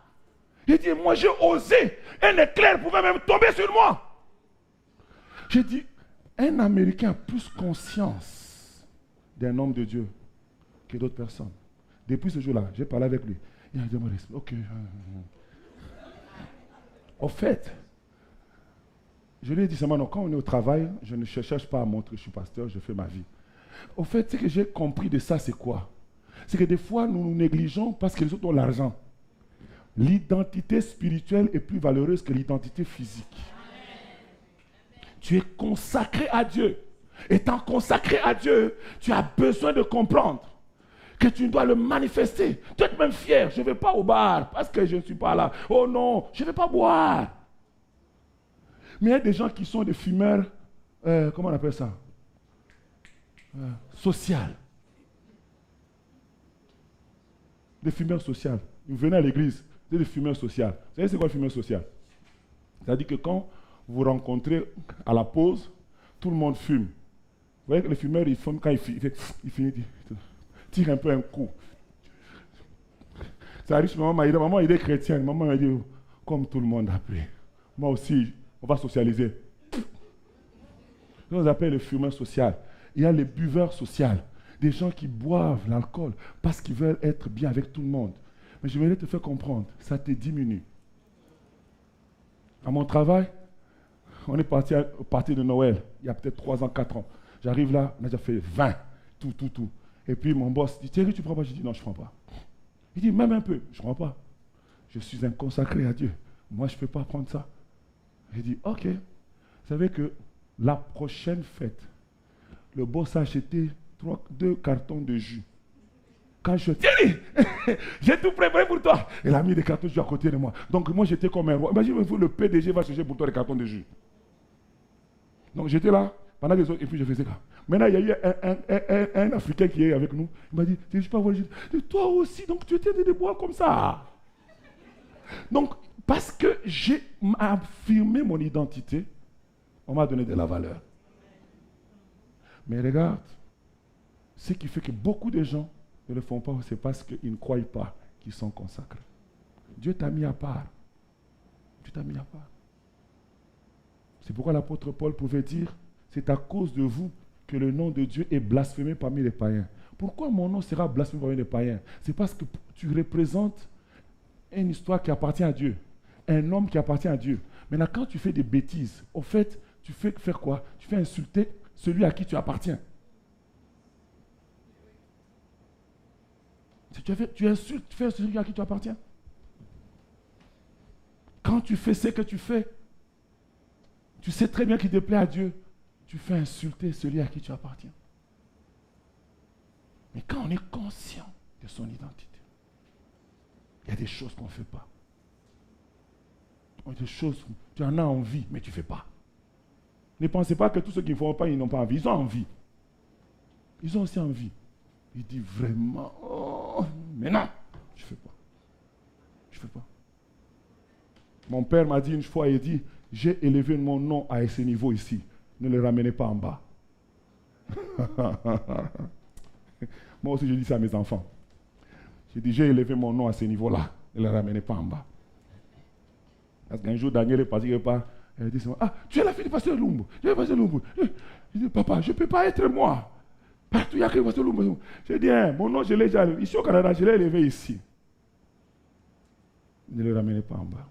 Il dit, moi j'ai osé. Un éclair pouvait même tomber sur moi. J'ai dit, un Américain a plus conscience d'un homme de Dieu que d'autres personnes. Depuis ce jour-là, j'ai parlé avec lui. Il a dit, ok. Au fait, je lui ai dit seulement, non, quand on est au travail, je ne cherche pas à montrer que je suis pasteur, je fais ma vie. Au fait, ce que j'ai compris de ça, c'est quoi? C'est que des fois, nous nous négligeons parce que les autres ont l'argent. L'identité spirituelle est plus valeureuse que l'identité physique. Tu es consacré à Dieu. Étant consacré à Dieu, tu as besoin de comprendre que tu dois le manifester. Tu es même fier. Je ne vais pas au bar parce que je ne suis pas là. Oh non, je ne vais pas boire. Mais il y a des gens qui sont des fumeurs, comment on appelle ça? Social. Des fumeurs sociaux. Vous venez à l'église, c'est des fumeurs sociaux. Vous savez c'est quoi le fumeur social? C'est-à-dire que quand vous rencontrez à la pause, tout le monde fume. Vous voyez que les fumeurs, ils fument quand il finit, tire un peu un coup. Ça arrive, maman il est chrétienne, maman m'a dit, comme tout le monde après. Moi aussi, on va socialiser. On appelle le fumeur social. Il y a les buveurs sociaux. Des gens qui boivent l'alcool parce qu'ils veulent être bien avec tout le monde. Mais je voulais te faire comprendre, ça te diminue. À mon travail, on est parti au party de Noël, il y a peut-être 3 ans, 4 ans. J'arrive là, on a déjà fait 20, tout. Et puis mon boss dit, Thierry, tu prends pas? Je dis, non, je ne prends pas. Il dit, même un peu, je ne prends pas. Je suis un consacré à Dieu. Moi, je ne peux pas prendre ça. J'ai dit, ok. Vous savez que la prochaine fête, le boss a acheté 2 cartons de jus. Quand je dis, Thierry, j'ai tout préparé pour toi. Il a mis des cartons de jus à côté de moi. Donc moi, j'étais comme un roi. Imaginez-vous, le PDG va chercher pour toi des cartons de jus. Donc j'étais là, pendant les autres, et puis je faisais ça. Maintenant, il y a eu un Africain qui est avec nous. Il m'a dit, je ne peux pas voir le jus. Et toi aussi, donc tu étais de boire comme ça. Donc, parce que j'ai affirmé mon identité, on m'a donné de la valeur. Mais regarde, ce qui fait que beaucoup de gens ne le font pas, c'est parce qu'ils ne croient pas qu'ils sont consacrés. Dieu t'a mis à part. Dieu t'a mis à part. C'est pourquoi l'apôtre Paul pouvait dire, c'est à cause de vous que le nom de Dieu est blasphémé parmi les païens. Pourquoi mon nom sera blasphémé parmi les païens? C'est parce que tu représentes une histoire qui appartient à Dieu. Un homme qui appartient à Dieu. Maintenant, quand tu fais des bêtises, au fait, tu fais faire quoi? Tu fais insulter celui à qui tu appartiens. Tu insultes, tu fais celui à qui tu appartiens. Quand tu fais ce que tu fais, tu sais très bien qu'il te plaît à Dieu, tu fais insulter celui à qui tu appartiens. Mais quand on est conscient de son identité, il y a des choses qu'on ne fait pas. Il y a des choses, tu en as envie, mais tu ne fais pas. Ne pensez pas que tous ceux qui ne font pas, ils n'ont pas envie. Ils ont envie. Ils ont aussi envie. Il dit vraiment, oh, mais non, je ne fais pas. Je ne fais pas. Mon père m'a dit une fois, il dit, j'ai élevé mon nom à ce niveau ici. Ne le ramenez pas en bas. Moi aussi, je dis ça à mes enfants. J'ai dit, j'ai élevé mon nom à ce niveau-là. Ne le ramenez pas en bas. Parce qu'un jour, Daniel est parti quelque part. Elle dit, ah, tu es la fille du pasteur Lumbu. Tu es le pasteur Lumbu. Je dis, papa, je ne peux pas être moi. Partout, il y a que le pasteur Lumbu. J'ai dit, mon nom, je l'ai déjà élevé. Ici au Canada, je l'ai élevé ici. Ne le ramenez pas en bas.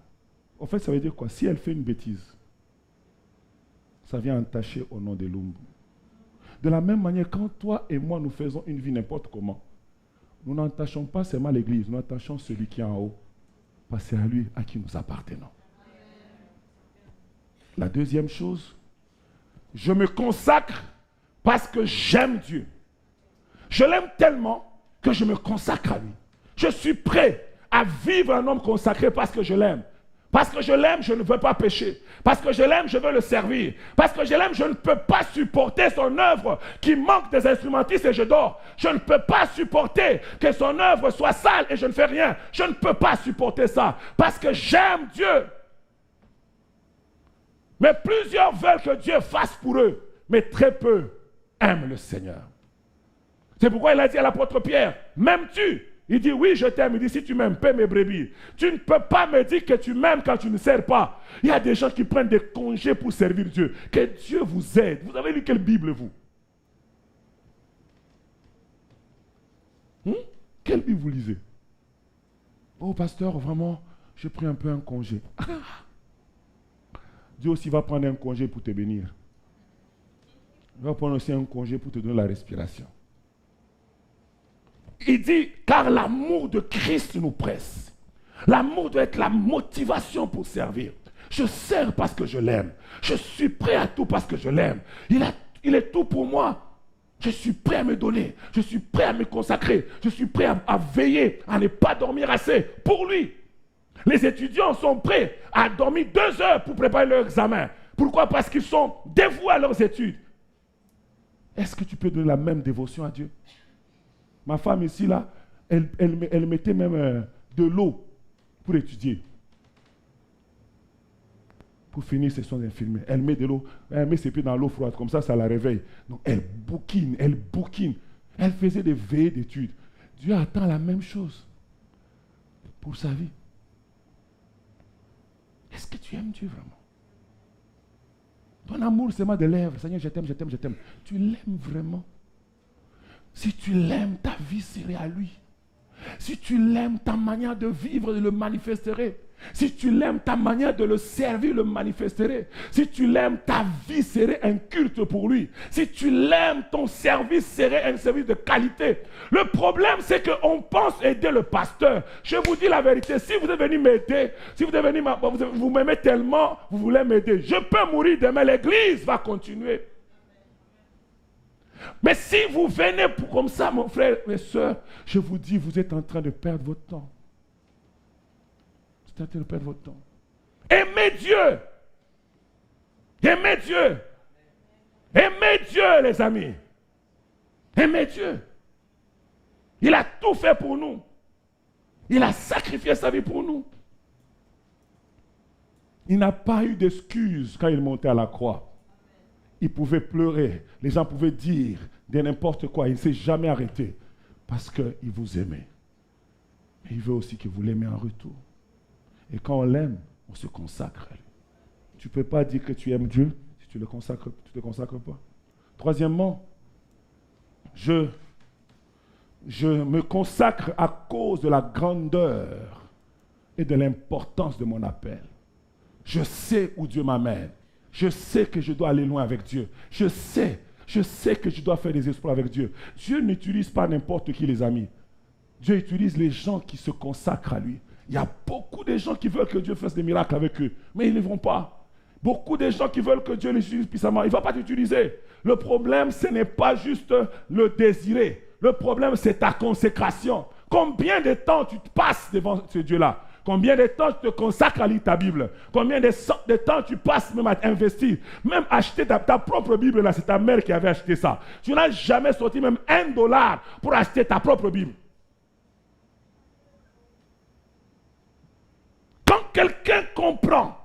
En fait, ça veut dire quoi? Si elle fait une bêtise, ça vient entacher au nom de Lumbu. De la même manière, quand toi et moi, nous faisons une vie n'importe comment, nous n'entachons pas seulement l'Église, nous attachons celui qui est en haut. Parce que c'est à lui à qui nous appartenons. La deuxième chose, je me consacre parce que j'aime Dieu. Je l'aime tellement que je me consacre à lui. Je suis prêt à vivre un homme consacré parce que je l'aime. Parce que je l'aime, je ne veux pas pécher. Parce que je l'aime, je veux le servir. Parce que je l'aime, je ne peux pas supporter son œuvre qui manque des instrumentistes et je dors. Je ne peux pas supporter que son œuvre soit sale et je ne fais rien. Je ne peux pas supporter ça. Parce que j'aime Dieu. Mais plusieurs veulent que Dieu fasse pour eux. Mais très peu aiment le Seigneur. C'est pourquoi il a dit à l'apôtre Pierre, m'aimes-tu? Il dit, oui, je t'aime. Il dit, si tu m'aimes, paie mes brebis. Tu ne peux pas me dire que tu m'aimes quand tu ne sers pas. Il y a des gens qui prennent des congés pour servir Dieu. Que Dieu vous aide. Vous avez lu quelle Bible, vous? Quelle Bible vous lisez? Oh, pasteur, vraiment, j'ai pris un peu un congé. Dieu aussi va prendre un congé pour te bénir. Il va prendre aussi un congé pour te donner la respiration. Il dit, car l'amour de Christ nous presse. L'amour doit être la motivation pour servir. Je sers parce que je l'aime. Je suis prêt à tout parce que je l'aime. Il est tout pour moi. Je suis prêt à me donner. Je suis prêt à me consacrer. Je suis prêt à veiller, à ne pas dormir assez pour lui. Les étudiants sont prêts à dormir 2 heures pour préparer leur examen. Pourquoi? Parce qu'ils sont dévoués à leurs études. Est-ce que tu peux donner la même dévotion à Dieu? Ma femme ici, là, elle mettait même de l'eau pour étudier. Pour finir ses soins infirmiers. Elle met de l'eau, elle met ses pieds dans l'eau froide, comme ça la réveille. Donc elle bouquine. Elle faisait des veillées d'études. Dieu attend la même chose pour sa vie. Est-ce que tu aimes Dieu vraiment? Ton amour, c'est moi de lèvres. Seigneur, je t'aime, je t'aime, je t'aime. Tu l'aimes vraiment? Si tu l'aimes, ta vie serait à lui. Si tu l'aimes, ta manière de vivre le manifesterait. Si tu l'aimes, ta manière de le servir le manifesterait. Si tu l'aimes, ta vie serait un culte pour lui. Si tu l'aimes, ton service serait un service de qualité. Le problème, c'est qu'on pense aider le pasteur. Je vous dis la vérité, si vous êtes venu m'aider, si vous êtes venu, vous m'aimez tellement, vous voulez m'aider, je peux mourir demain, l'église va continuer. Mais si vous venez comme ça, mon frère, mes soeurs, je vous dis, vous êtes en train de perdre votre temps. Vous êtes en train de perdre votre temps. Aimez Dieu. Aimez Dieu. Aimez Dieu, les amis. Aimez Dieu. Il a tout fait pour nous. Il a sacrifié sa vie pour nous. Il n'a pas eu d'excuses quand il montait à la croix. Il pouvait pleurer, les gens pouvaient dire de n'importe quoi, il ne s'est jamais arrêté parce qu'il vous aimait. Mais il veut aussi que vous l'aimez en retour. Et quand on l'aime, on se consacre à lui. Tu ne peux pas dire que tu aimes Dieu si tu ne te consacres pas. Troisièmement, je me consacre à cause de la grandeur et de l'importance de mon appel. Je sais où Dieu m'amène. Je sais que je dois aller loin avec Dieu. Je sais que je dois faire des exploits avec Dieu. Dieu n'utilise pas n'importe qui, les amis. Dieu utilise les gens qui se consacrent à lui. Il y a beaucoup de gens qui veulent que Dieu fasse des miracles avec eux, mais ils ne vont pas. Beaucoup de gens qui veulent que Dieu les utilise puissamment, il ne va pas t'utiliser. Le problème, ce n'est pas juste le désirer. Le problème, c'est ta consécration. Combien de temps tu te passes devant ce Dieu-là? Combien de temps tu te consacres à lire ta Bible? Combien de temps tu passes même à investir? Même acheter ta propre Bible, là, c'est ta mère qui avait acheté ça. Tu n'as jamais sorti même $1 pour acheter ta propre Bible. Quand quelqu'un comprend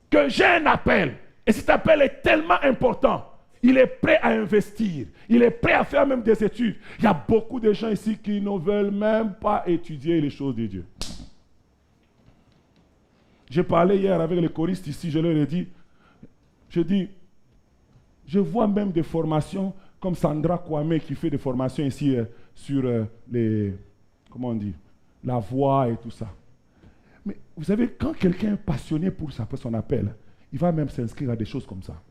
que j'ai un appel, et cet appel est tellement important, il est prêt à investir. Il est prêt à faire même des études. Il y a beaucoup de gens ici qui ne veulent même pas étudier les choses de Dieu. J'ai parlé hier avec les choristes ici, je leur ai dit, je vois même des formations comme Sandra Kwame qui fait des formations ici sur la voix et tout ça. Mais vous savez, quand quelqu'un est passionné pour son appel, il va même s'inscrire à des choses comme ça.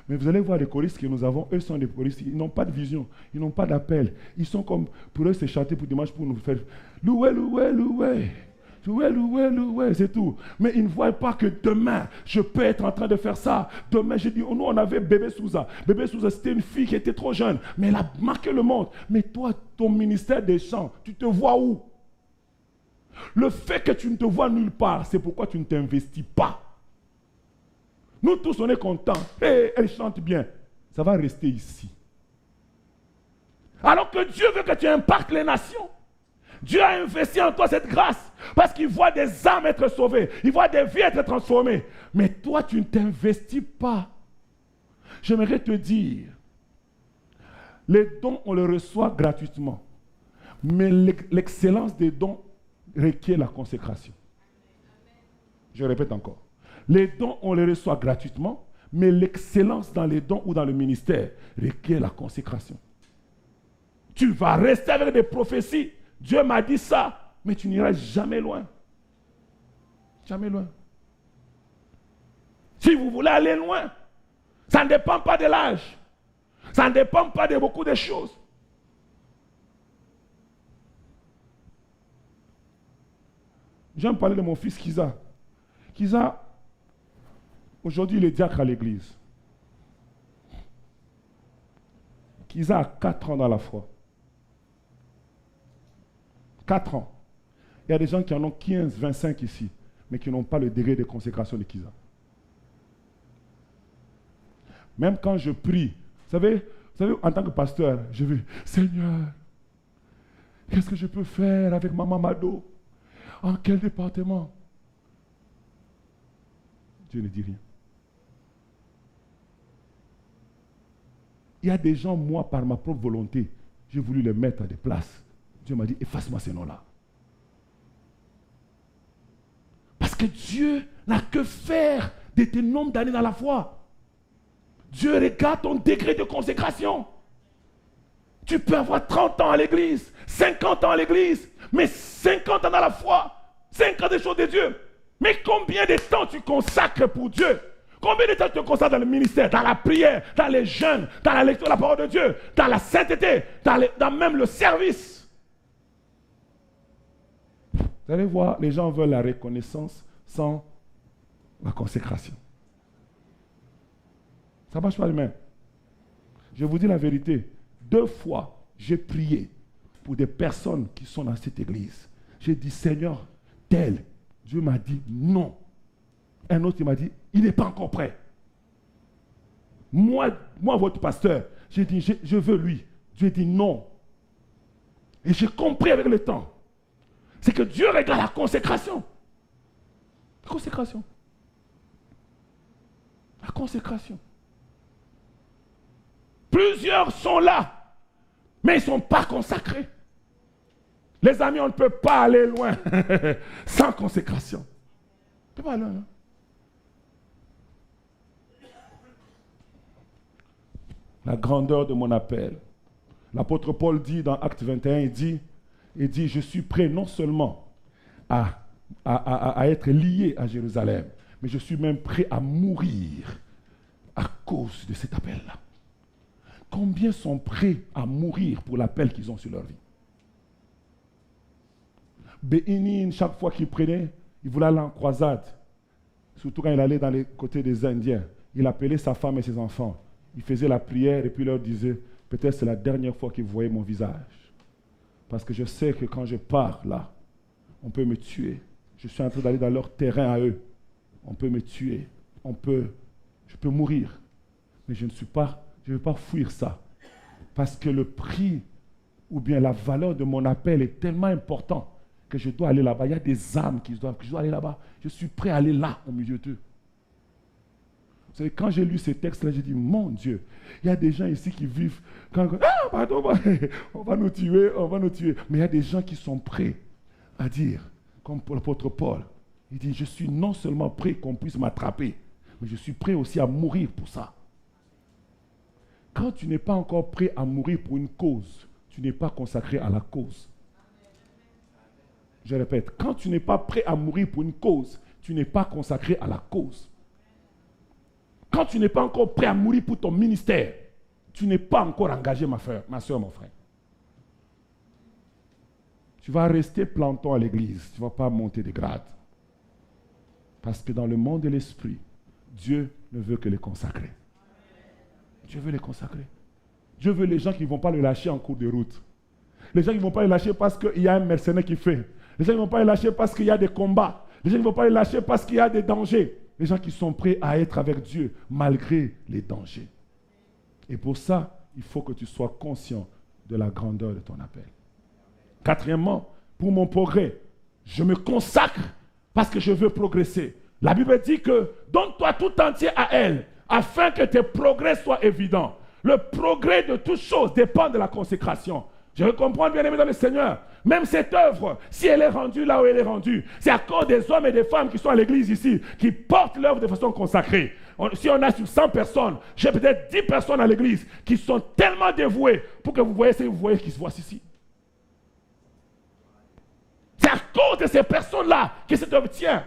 Mais vous allez voir les choristes que nous avons, eux sont des choristes, ils n'ont pas de vision, ils n'ont pas d'appel. Ils sont comme, pour eux c'est chanter pour dimanche pour nous faire louer, louer, louer. Louer, louer, louer, c'est tout. Mais ils ne voient pas que demain, je peux être en train de faire ça. Demain, j'ai dit, nous, on avait Bébé Souza. Bébé Souza, c'était une fille qui était trop jeune, mais elle a marqué le monde. Mais toi, ton ministère des chants, tu te vois où? Le fait que tu ne te vois nulle part, c'est pourquoi tu ne t'investis pas. Nous tous, on est contents. Hey, elle chante bien. Ça va rester ici. Alors que Dieu veut que tu impactes les nations. Dieu a investi en toi cette grâce parce qu'il voit des âmes être sauvées. Il voit des vies être transformées. Mais toi, tu ne t'investis pas. J'aimerais te dire, les dons, on les reçoit gratuitement. Mais l'excellence des dons requiert la consécration. Je répète encore. Les dons, on les reçoit gratuitement, mais l'excellence dans les dons ou dans le ministère requiert la consécration. Tu vas rester avec des prophéties. Dieu m'a dit ça, mais tu n'iras jamais loin. Jamais loin. Si vous voulez aller loin, ça ne dépend pas de l'âge. Ça ne dépend pas de beaucoup de choses. J'aime parler de mon fils Kiza. Kiza, aujourd'hui, il est diacre à l'église. Kiza a 4 ans dans la foi. 4 ans. Il y a des gens qui en ont 15, 25 ici, mais qui n'ont pas le degré de consécration de Kiza. Même quand je prie, vous savez, en tant que pasteur, je veux, Seigneur, qu'est-ce que je peux faire avec Maman Mado? En quel département? Dieu ne dit rien. Il y a des gens, moi, par ma propre volonté, j'ai voulu les mettre à des places. Dieu m'a dit, efface-moi ces noms-là. Parce que Dieu n'a que faire de tes nombres d'années dans la foi. Dieu regarde ton degré de consécration. Tu peux avoir 30 ans à l'église, 50 ans à l'église, mais 50 ans dans la foi, 50 des choses de Dieu. Mais combien de temps tu consacres pour Dieu? Combien de temps tu te consacres dans le ministère, dans la prière, dans les jeûnes, dans la lecture de la parole de Dieu, dans la sainteté, dans même le service? Vous allez voir, les gens veulent la reconnaissance sans la consécration. Ça ne marche pas de même. Je vous dis la vérité. 2 fois, j'ai prié pour des personnes qui sont dans cette église. J'ai dit, Seigneur, tel. Dieu m'a dit non. Un autre, il m'a dit, il n'est pas encore prêt. Moi, votre pasteur, j'ai dit, je veux lui. Dieu dit non. Et j'ai compris avec le temps. C'est que Dieu regarde la consécration. La consécration. La consécration. Plusieurs sont là, mais ils ne sont pas consacrés. Les amis, on ne peut pas aller loin sans consécration. On ne peut pas aller loin. La grandeur de mon appel. L'apôtre Paul dit dans Acte 21, il dit, je suis prêt non seulement à être lié à Jérusalem, mais je suis même prêt à mourir à cause de cet appel-là. Combien sont prêts à mourir pour l'appel qu'ils ont sur leur vie? Bénin, chaque fois qu'il prenait, il voulait aller en croisade. Surtout quand il allait dans les côtés des Indiens. Il appelait sa femme et ses enfants. Il faisait la prière et puis leur disait, peut-être c'est la dernière fois que vous voyez mon visage. Parce que je sais que quand je pars là, on peut me tuer. Je suis en train d'aller dans leur terrain à eux. On peut me tuer. Je peux mourir. Mais je ne vais pas fuir ça. Parce que le prix ou bien la valeur de mon appel est tellement important que je dois aller là-bas. Il y a des âmes que je dois aller là-bas. Je suis prêt à aller là, au milieu d'eux. Vous savez, quand j'ai lu ces textes-là, j'ai dit, mon Dieu, il y a des gens ici qui vivent, pardon, on va nous tuer. Mais il y a des gens qui sont prêts à dire, comme pour l'apôtre Paul, il dit, je suis non seulement prêt qu'on puisse m'attraper, mais je suis prêt aussi à mourir pour ça. Quand tu n'es pas encore prêt à mourir pour une cause, tu n'es pas consacré à la cause. Je répète, quand tu n'es pas prêt à mourir pour une cause, tu n'es pas consacré à la cause. Quand tu n'es pas encore prêt à mourir pour ton ministère, tu n'es pas encore engagé, ma soeur, mon frère. Tu vas rester planton à l'église. Tu ne vas pas monter de grade. Parce que dans le monde de l'esprit, Dieu ne veut que les consacrer. Dieu veut les consacrer. Dieu veut les gens qui ne vont pas le lâcher en cours de route. Les gens qui ne vont pas le lâcher parce qu'il y a un mercenaire qui fait. Les gens qui ne vont pas le lâcher parce qu'il y a des combats. Les gens qui ne vont pas le lâcher parce qu'il y a des dangers. Les gens qui sont prêts à être avec Dieu malgré les dangers. Et pour ça, il faut que tu sois conscient de la grandeur de ton appel. Quatrièmement, pour mon progrès, je me consacre parce que je veux progresser. La Bible dit que donne-toi tout entier à elle afin que tes progrès soient évidents. Le progrès de toutes choses dépend de la consécration. Je veux comprendre, bien aimé dans le Seigneur. Même cette œuvre, si elle est rendue là où elle est rendue, c'est à cause des hommes et des femmes qui sont à l'église ici, qui portent l'œuvre de façon consacrée. Si on a sur 100 personnes, j'ai peut-être 10 personnes à l'église qui sont tellement dévouées pour que vous voyez ce que vous voyez qui se voient ici. C'est à cause de ces personnes-là que cette œuvre tient.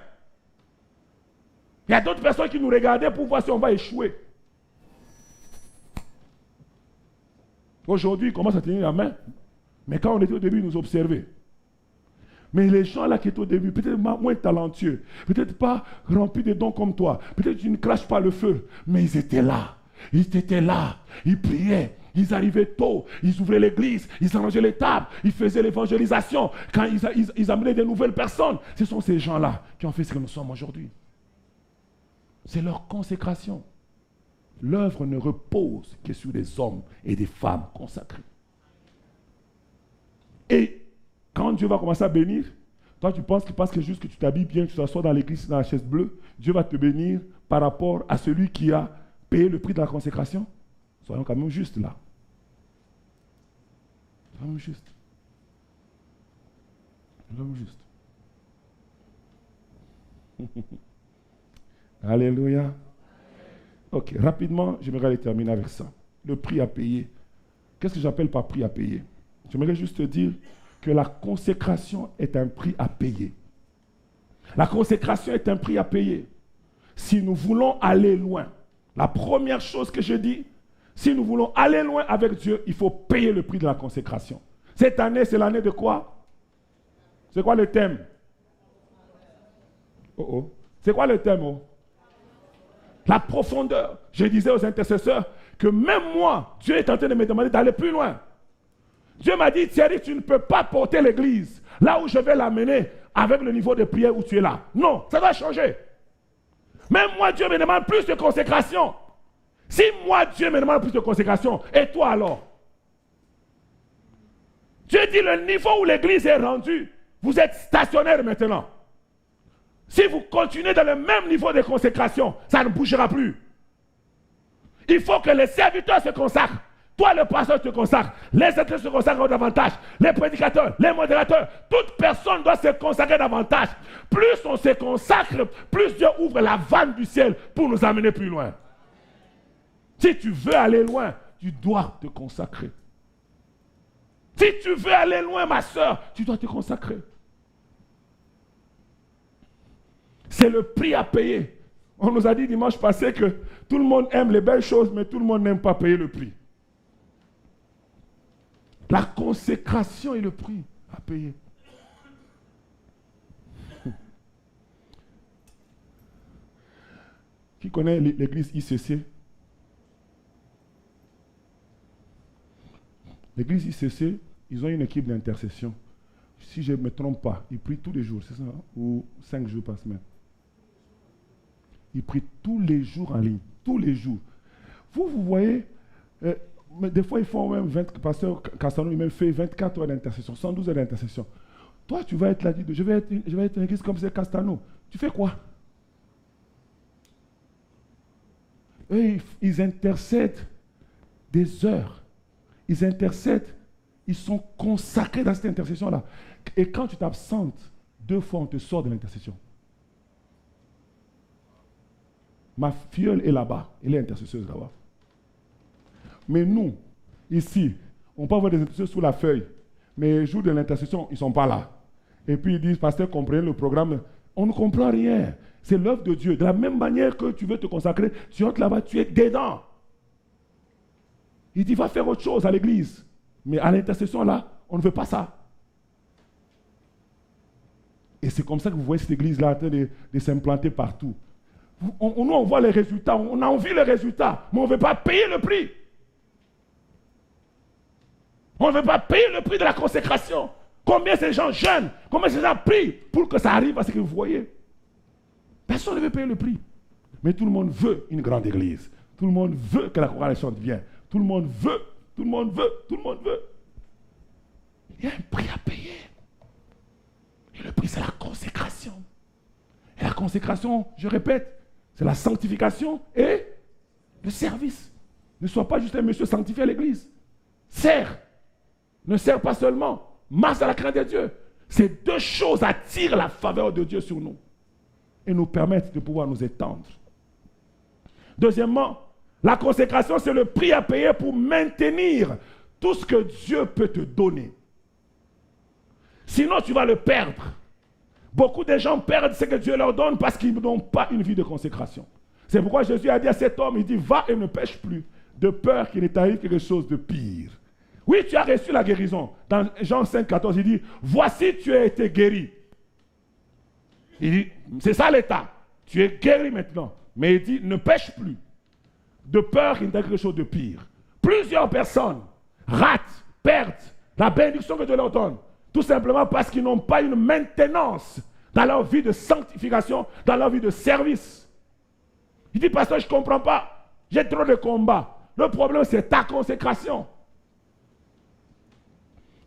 Il y a d'autres personnes qui nous regardaient pour voir si on va échouer. Aujourd'hui, ils commencent à tenir la main. Mais quand on était au début, ils nous observaient. Mais les gens là qui étaient au début, peut-être moins talentueux, peut-être pas remplis de dons comme toi, peut-être qu'ils ne crachent pas le feu, mais ils étaient là. Ils étaient là. Ils priaient. Ils arrivaient tôt. Ils ouvraient l'église. Ils arrangeaient les tables. Ils faisaient l'évangélisation. Quand ils amenaient de nouvelles personnes, ce sont ces gens-là qui ont fait ce que nous sommes aujourd'hui. C'est leur consécration. L'œuvre ne repose que sur des hommes et des femmes consacrés. Et quand Dieu va commencer à bénir, toi tu penses que parce que juste que tu t'habilles bien, que tu t'assois dans l'église, dans la chaise bleue, Dieu va te bénir par rapport à celui qui a payé le prix de la consécration? Soyons quand même justes là. Soyons justes. Soyons justes. Alléluia. Ok, rapidement, j'aimerais aller terminer avec ça. Le prix à payer. Qu'est-ce que j'appelle par prix à payer? J'aimerais juste te dire que la consécration est un prix à payer. La consécration est un prix à payer. Si nous voulons aller loin, la première chose que je dis, si nous voulons aller loin avec Dieu, il faut payer le prix de la consécration. Cette année, c'est l'année de quoi? C'est quoi le thème? C'est quoi le thème? La profondeur. Je disais aux intercesseurs que même moi, Dieu est en train de me demander d'aller plus loin. Dieu m'a dit, Thierry, tu ne peux pas porter l'église là où je vais l'amener avec le niveau de prière où tu es là. Non, ça doit changer. Même moi, Dieu me demande plus de consécration. Si moi, Dieu me demande plus de consécration, et toi alors? Dieu dit le niveau où l'église est rendue, vous êtes stationnaire maintenant. Si vous continuez dans le même niveau de consécration, ça ne bougera plus. Il faut que les serviteurs se consacrent. Toi, le pasteur, te consacre. Les intercesseurs se consacrent davantage. Les prédicateurs, les modérateurs, toute personne doit se consacrer davantage. Plus on se consacre, plus Dieu ouvre la vanne du ciel pour nous amener plus loin. Si tu veux aller loin, tu dois te consacrer. Si tu veux aller loin, ma soeur, tu dois te consacrer. C'est le prix à payer. On nous a dit dimanche passé que tout le monde aime les belles choses, mais tout le monde n'aime pas payer le prix. La consécration est le prix à payer. Qui connaît l'église ICC? L'église ICC, ils ont une équipe d'intercession. Si je ne me trompe pas, ils prient tous les jours, c'est ça? Hein? Ou 5 jours par semaine. Ils prient tous les jours en ligne. Tous les jours. Vous voyez, mais des fois, ils font même 20, pasteur Castano, il même fait 24 heures d'intercession, 112 heures d'intercession. Toi, tu vas être là, je vais être une église comme c'est Castano. Tu fais quoi? Eux, ils intercèdent des heures. Ils intercèdent. Ils sont consacrés dans cette intercession-là. Et quand tu t'absentes, 2 fois, on te sort de l'intercession. Ma filleule est là-bas. Elle est intercesseuse là-bas. Mais nous, ici, on peut avoir des intercesseurs sous la feuille. Mais le jour de l'intercession, ils ne sont pas là. Et puis ils disent, pasteur, comprenez le programme. On ne comprend rien. C'est l'œuvre de Dieu. De la même manière que tu veux te consacrer, tu entres là-bas, tu es dedans. Il dit, va faire autre chose à l'église. Mais à l'intercession, là, on ne veut pas ça. Et c'est comme ça que vous voyez cette église-là en train de s'implanter partout. Nous, on voit les résultats, on a envie les résultats, mais on ne veut pas payer le prix. On ne veut pas payer le prix de la consécration. Combien ces gens jeûnent, combien ces gens prient pour que ça arrive à ce que vous voyez. Personne ne veut payer le prix. Mais tout le monde veut une grande église. Tout le monde veut que la congrégation devienne. Tout le monde veut, tout le monde veut, tout le monde veut. Il y a un prix à payer. Et le prix, c'est la consécration. Et la consécration, je répète, c'est la sanctification et le service. Ne sois pas juste un monsieur sanctifié à l'église. Sers. Ne sers pas seulement. Marche à la crainte de Dieu. Ces deux choses attirent la faveur de Dieu sur nous et nous permettent de pouvoir nous étendre. Deuxièmement, la consécration, c'est le prix à payer pour maintenir tout ce que Dieu peut te donner. Sinon, tu vas le perdre. Beaucoup de gens perdent ce que Dieu leur donne parce qu'ils n'ont pas une vie de consécration. C'est pourquoi Jésus a dit à cet homme, il dit, va et ne pêche plus, de peur qu'il ne t'arrive quelque chose de pire. Oui, tu as reçu la guérison. Dans Jean 5, 14, il dit, voici, tu as été guéri. Il dit, c'est ça l'état. Tu es guéri maintenant. Mais il dit, ne pêche plus, de peur qu'il ne t'arrive quelque chose de pire. Plusieurs personnes ratent, perdent la bénédiction que Dieu leur donne. Tout simplement parce qu'ils n'ont pas une maintenance dans leur vie de sanctification, dans leur vie de service. Il dit, pasteur, je ne comprends pas. J'ai trop de combats. Le problème, c'est ta consécration.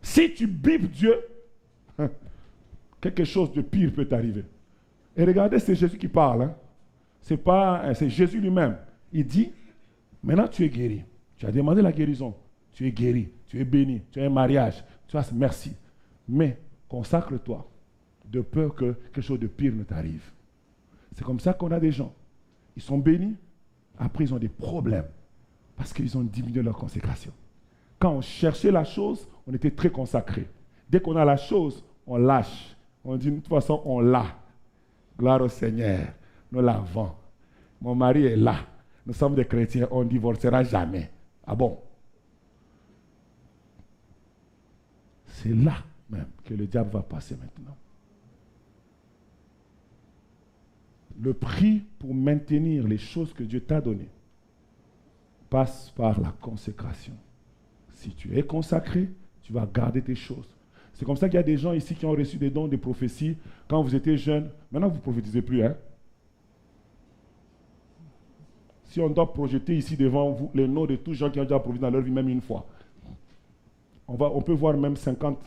Si tu bipes Dieu, quelque chose de pire peut t'arriver. Et regardez, c'est Jésus qui parle. Hein. C'est Jésus lui-même. Il dit, maintenant tu es guéri. Tu as demandé la guérison. Tu es guéri. Tu es béni. Tu as un mariage. Tu as merci. Mais consacre-toi de peur que quelque chose de pire ne t'arrive. C'est comme ça qu'on a des gens. Ils sont bénis. Après, ils ont des problèmes. Parce qu'ils ont diminué leur consécration. Quand on cherchait la chose, on était très consacré. Dès qu'on a la chose, on lâche. On dit, de toute façon, on l'a. Gloire au Seigneur. Nous l'avons. Mon mari est là. Nous sommes des chrétiens. On ne divorcera jamais. Ah bon? C'est là même que le diable va passer maintenant. Le prix pour maintenir les choses que Dieu t'a données passe par la consécration. Si tu es consacré, tu vas garder tes choses. C'est comme ça qu'il y a des gens ici qui ont reçu des dons, des prophéties, quand vous étiez jeunes. Maintenant, vous ne prophétisez plus. Hein? Si on doit projeter ici devant vous les noms de tous les gens qui ont déjà prophétisé dans leur vie, même une fois, on peut voir même 50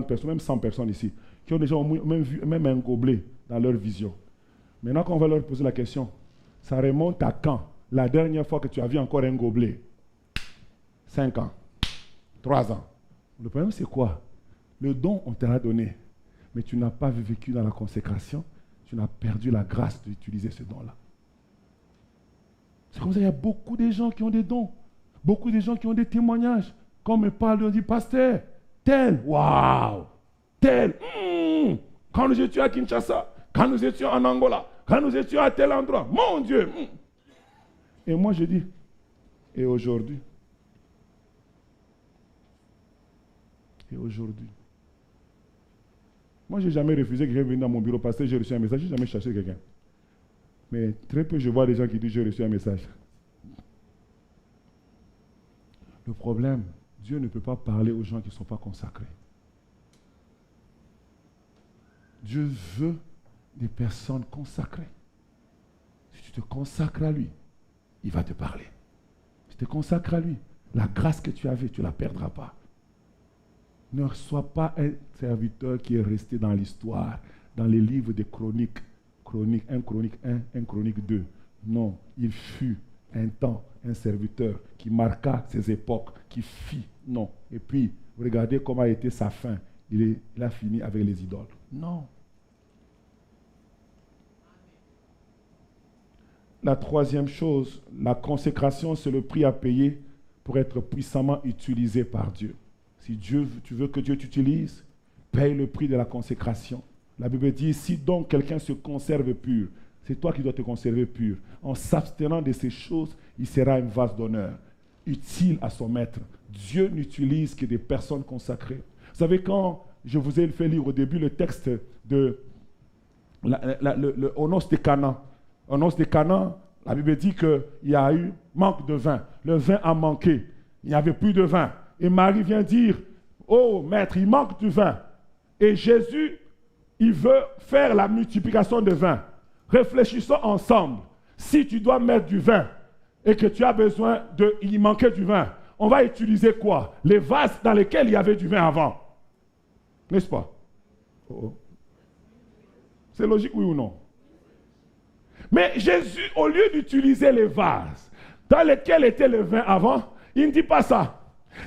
personnes, même 100 personnes ici, qui ont déjà même vu même un gobelet dans leur vision. Maintenant, quand on va leur poser la question, ça remonte à quand? La dernière fois que tu as vu encore un gobelet? 5 ans, 3 ans. Le problème, c'est quoi? Le don, on te l'a donné, mais tu n'as pas vécu dans la consécration, tu n'as perdu la grâce d'utiliser ce don-là. C'est comme ça, il y a beaucoup de gens qui ont des dons, beaucoup de gens qui ont des témoignages. Quand on me parle, on dit, pasteur, tel, waouh, tel, quand nous étions à Kinshasa, quand nous étions en Angola, quand nous étions à tel endroit, mon Dieu. Et moi, je dis, et aujourd'hui? Et aujourd'hui? Moi, je n'ai jamais refusé que quelqu'un vienne dans mon bureau parce que j'ai reçu un message. Je n'ai jamais cherché quelqu'un. Mais très peu, je vois des gens qui disent j'ai reçu un message. Le problème, Dieu ne peut pas parler aux gens qui ne sont pas consacrés. Dieu veut des personnes consacrées. Si tu te consacres à lui, il va te parler. Si tu te consacres à lui, la grâce que tu avais, tu ne la perdras pas. Ne sois pas un serviteur qui est resté dans l'histoire, dans les livres des chroniques. Chronique 1, Chronique 1, 1 Chronique 2. Non, il fut un temps un serviteur qui marqua ses époques, qui fit. Non. Et puis, regardez comment a été sa fin. Il a fini avec les idoles. Non. La troisième chose, la consécration, c'est le prix à payer pour être puissamment utilisé par Dieu. Si tu veux que Dieu t'utilise, paye le prix de la consécration. La Bible dit, si donc quelqu'un se conserve pur, C'est toi qui dois te conserver pur. En s'abstenant de ces choses, il sera un vase d'honneur, utile à son maître. Dieu n'utilise que des personnes consacrées. Vous savez, quand je vous ai fait lire au début le texte de au noces de Cana. Au noces de Cana, la Bible dit qu'il y a eu manque de vin. Le vin a manqué. Il n'y avait plus de vin. Et Marie vient dire, oh maître, il manque du vin. Et Jésus, il veut faire la multiplication de vin. Réfléchissons ensemble. Si tu dois mettre du vin et que tu as besoin de... Il manquait du vin. On va utiliser quoi? Les vases dans lesquels il y avait du vin avant. N'est-ce pas? C'est logique, oui ou non? Mais Jésus, au lieu d'utiliser les vases dans lesquels était le vin avant, il ne dit pas ça.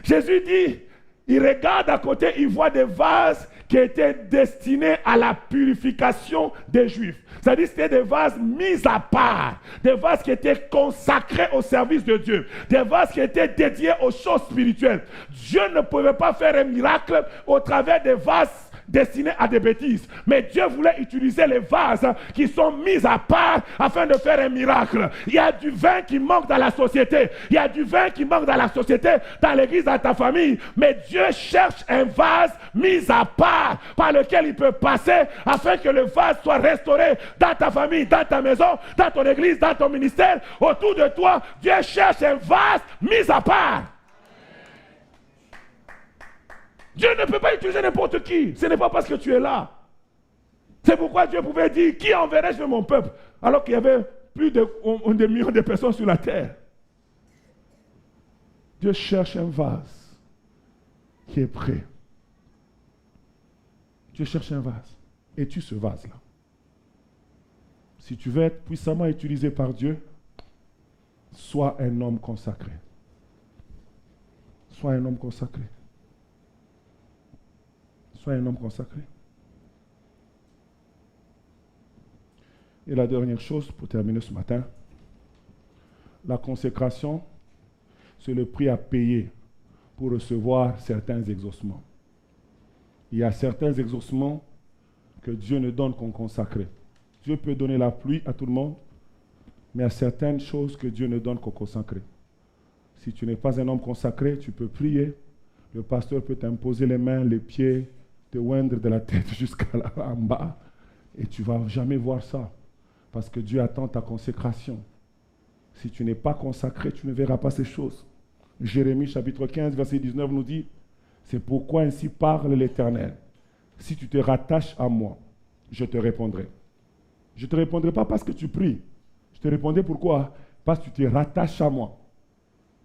Jésus dit, il regarde à côté, il voit des vases qui étaient destinés à la purification des Juifs. C'est-à-dire que c'était des vases mis à part, des vases qui étaient consacrés au service de Dieu, des vases qui étaient dédiés aux choses spirituelles. Dieu ne pouvait pas faire un miracle au travers des vases destinés à des bêtises. Mais Dieu voulait utiliser les vases qui sont mis à part afin de faire un miracle. Il y a du vin qui manque dans la société. Il y a du vin qui manque dans la société, dans l'église, dans ta famille. Mais Dieu cherche un vase mis à part par lequel il peut passer afin que le vase soit restauré dans ta famille, dans ta maison, dans ton église, dans ton ministère, autour de toi. Dieu cherche un vase mis à part. Dieu ne peut pas utiliser n'importe qui. Ce n'est pas parce que tu es là. C'est pourquoi Dieu pouvait dire, qui enverrai-je mon peuple? Alors qu'il y avait plus de millions de personnes sur la terre. Dieu cherche un vase qui est prêt. Dieu cherche un vase. Es-tu ce vase-là? Si tu veux être puissamment utilisé par Dieu, sois un homme consacré. Sois un homme consacré. Sois un homme consacré. Et la dernière chose, pour terminer ce matin, la consécration, c'est le prix à payer pour recevoir certains exaucements. Il y a certains exaucements que Dieu ne donne qu'aux consacrés. Dieu peut donner la pluie à tout le monde, mais il y a certaines choses que Dieu ne donne qu'aux consacrés. Si tu n'es pas un homme consacré, tu peux prier. Le pasteur peut t'imposer les mains, les pieds, te oindre de la tête jusqu'à là en bas. Et tu ne vas jamais voir ça. Parce que Dieu attend ta consécration. Si tu n'es pas consacré, tu ne verras pas ces choses. Jérémie chapitre 15, verset 19 nous dit, c'est pourquoi ainsi parle l'Éternel. Si tu te rattaches à moi, je te répondrai. Je ne te répondrai pas parce que tu pries. Je te répondrai pourquoi? Parce que tu te rattaches à moi.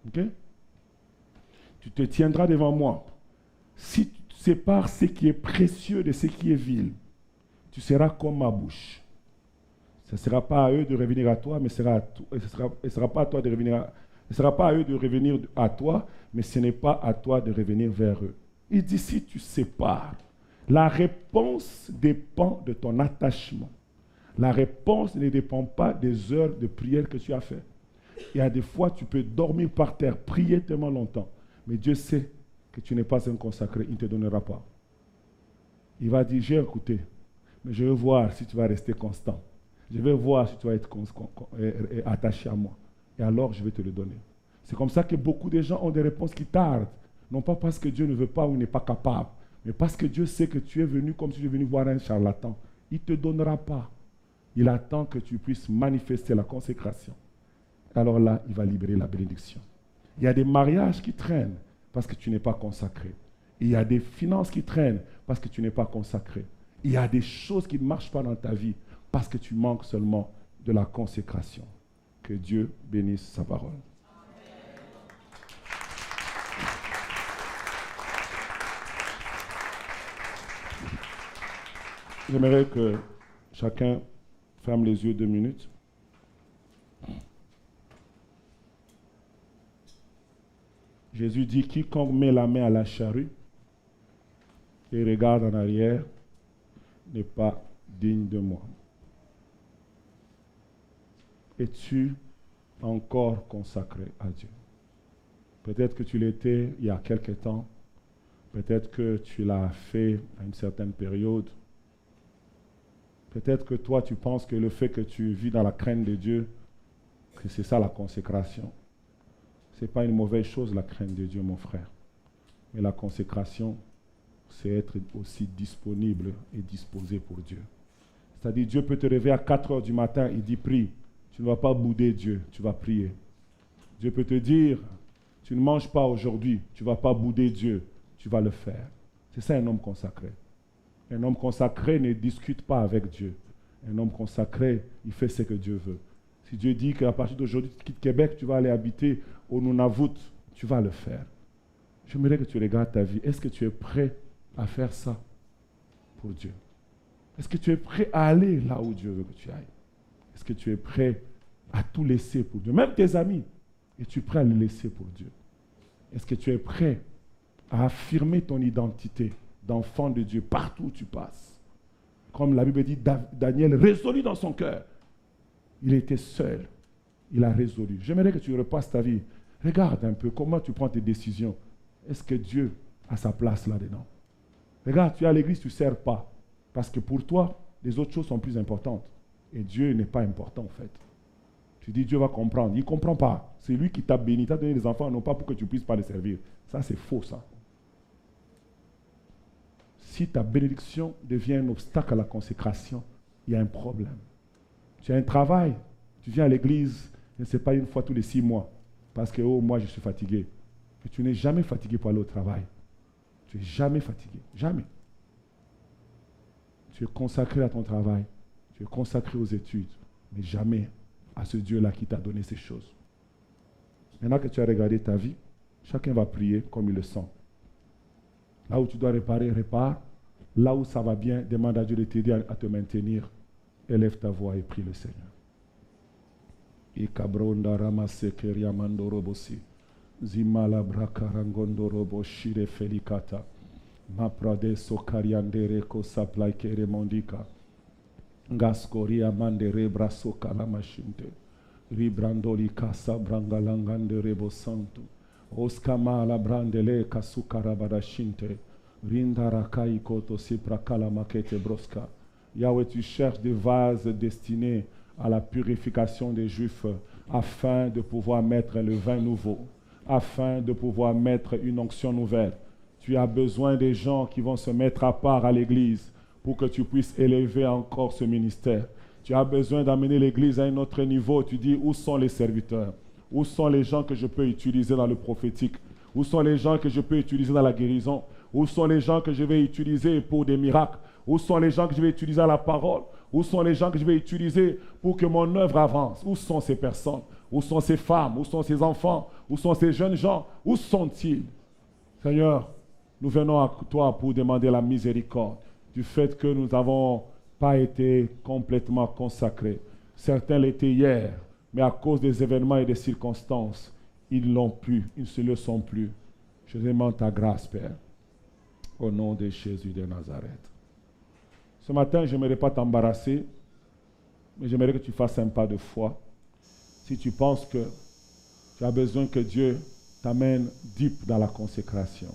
Ok? Tu te tiendras devant moi. Si tu sépares ce qui est précieux de ce qui est vil, tu seras comme ma bouche. Ce ne sera pas à eux de revenir à toi, mais ce ne sera pas à toi de revenir ce ne sera pas à eux de revenir à toi, mais ce n'est pas à toi de revenir vers eux. Il dit, si tu sépares, la réponse dépend de ton attachement. La réponse ne dépend pas des heures de prière que tu as faites. Il y a des fois, tu peux dormir par terre, prier tellement longtemps, mais Dieu sait que tu n'es pas un consacré, il ne te donnera pas. Il va dire, j'ai écouté, mais je veux voir si tu vas rester constant. Je vais voir si tu vas être attaché à moi. Et alors, je vais te le donner. C'est comme ça que beaucoup de gens ont des réponses qui tardent. Non pas parce que Dieu ne veut pas ou n'est pas capable, mais parce que Dieu sait que tu es venu comme si tu es venu voir un charlatan. Il ne te donnera pas. Il attend que tu puisses manifester la consécration. Alors là, il va libérer la bénédiction. Il y a des mariages qui traînent parce que tu n'es pas consacré. Il y a des finances qui traînent parce que tu n'es pas consacré. Il y a des choses qui ne marchent pas dans ta vie parce que tu manques seulement de la consécration. Que Dieu bénisse sa parole. J'aimerais que chacun ferme les yeux 2 minutes. Jésus dit, quiconque met la main à la charrue et regarde en arrière n'est pas digne de moi. Es-tu encore consacré à Dieu? Peut-être que tu l'étais il y a quelque temps. Peut-être que tu l'as fait à une certaine période. Peut-être que toi, tu penses que le fait que tu vis dans la crainte de Dieu, que c'est ça la consécration. Ce n'est pas une mauvaise chose, la crainte de Dieu, mon frère. Mais la consécration, c'est être aussi disponible et disposé pour Dieu. C'est-à-dire, Dieu peut te réveiller à 4 heures du matin, il dit prie. Tu ne vas pas bouder Dieu, tu vas prier. Dieu peut te dire, tu ne manges pas aujourd'hui, tu ne vas pas bouder Dieu, tu vas le faire. C'est ça un homme consacré. Un homme consacré ne discute pas avec Dieu. Un homme consacré, il fait ce que Dieu veut. Si Dieu dit qu'à partir d'aujourd'hui, tu quittes Québec, tu vas aller habiter au Nunavut, tu vas le faire. J'aimerais que tu regardes ta vie. Est-ce que tu es prêt à faire ça pour Dieu? Est-ce que tu es prêt à aller là où Dieu veut que tu ailles? Est-ce que tu es prêt à tout laisser pour Dieu? Même tes amis, es-tu prêt à les laisser pour Dieu? Est-ce que tu es prêt à affirmer ton identité d'enfant de Dieu partout où tu passes? Comme la Bible dit, Daniel résolu dans son cœur. Il était seul. Il a résolu. J'aimerais que tu repasses ta vie. Regarde un peu comment tu prends tes décisions. Est-ce que Dieu a sa place là-dedans? Regarde, tu es à l'église, tu ne sers pas. Parce que pour toi, les autres choses sont plus importantes. Et Dieu n'est pas important en fait. Tu dis Dieu va comprendre. Il ne comprend pas. C'est lui qui t'a béni, t'a donné des enfants, non pas pour que tu ne puisses pas les servir. Ça, c'est faux, ça. Si ta bénédiction devient un obstacle à la consécration, il y a un problème. Tu as un travail, tu viens à l'église, je ne sais pas, une fois tous les 6 mois, parce que, oh, moi, je suis fatigué. Et tu n'es jamais fatigué pour aller au travail. Tu n'es jamais fatigué. Jamais. Tu es consacré à ton travail. Tu es consacré aux études. Mais jamais à ce Dieu-là qui t'a donné ces choses. Maintenant que tu as regardé ta vie, chacun va prier comme il le sent. Là où tu dois réparer, répare. Là où ça va bien, demande à Dieu de t'aider à te maintenir. Élève ta voix et prie le Seigneur. Ikabronda ramasekeria mandorobosi. Zimala brakarangondorobo shire felikata. Maprade sokariandere kosaplaikere mondika. Ngaskoria mandere brasoka la machinte. Ribrandoli kasa brangalangandere bosanto. Oskama la brandele kasukarabadashinte. Rindarakai koto siprakala makete broska. Yahweh, tu cherches des vases destinés à la purification des Juifs afin de pouvoir mettre le vin nouveau, afin de pouvoir mettre une onction nouvelle. Tu as besoin des gens qui vont se mettre à part à l'Église pour que tu puisses élever encore ce ministère. Tu as besoin d'amener l'Église à un autre niveau. Tu dis, où sont les serviteurs? Où sont les gens que je peux utiliser dans le prophétique? Où sont les gens que je peux utiliser dans la guérison? Où sont les gens que je vais utiliser pour des miracles? Où sont les gens que je vais utiliser à la parole? Où sont les gens que je vais utiliser pour que mon œuvre avance? Où sont ces personnes? Où sont ces femmes? Où sont ces enfants? Où sont ces jeunes gens? Où sont-ils? Seigneur, nous venons à toi pour demander la miséricorde du fait que nous n'avons pas été complètement consacrés. Certains l'étaient hier, mais à cause des événements et des circonstances, ils l'ont plus, ils ne se le sont plus. Je demande ta grâce, Père, au nom de Jésus de Nazareth. Ce matin, je n'aimerais pas t'embarrasser, mais j'aimerais que tu fasses un pas de foi. Si tu penses que tu as besoin que Dieu t'amène deep dans la consécration.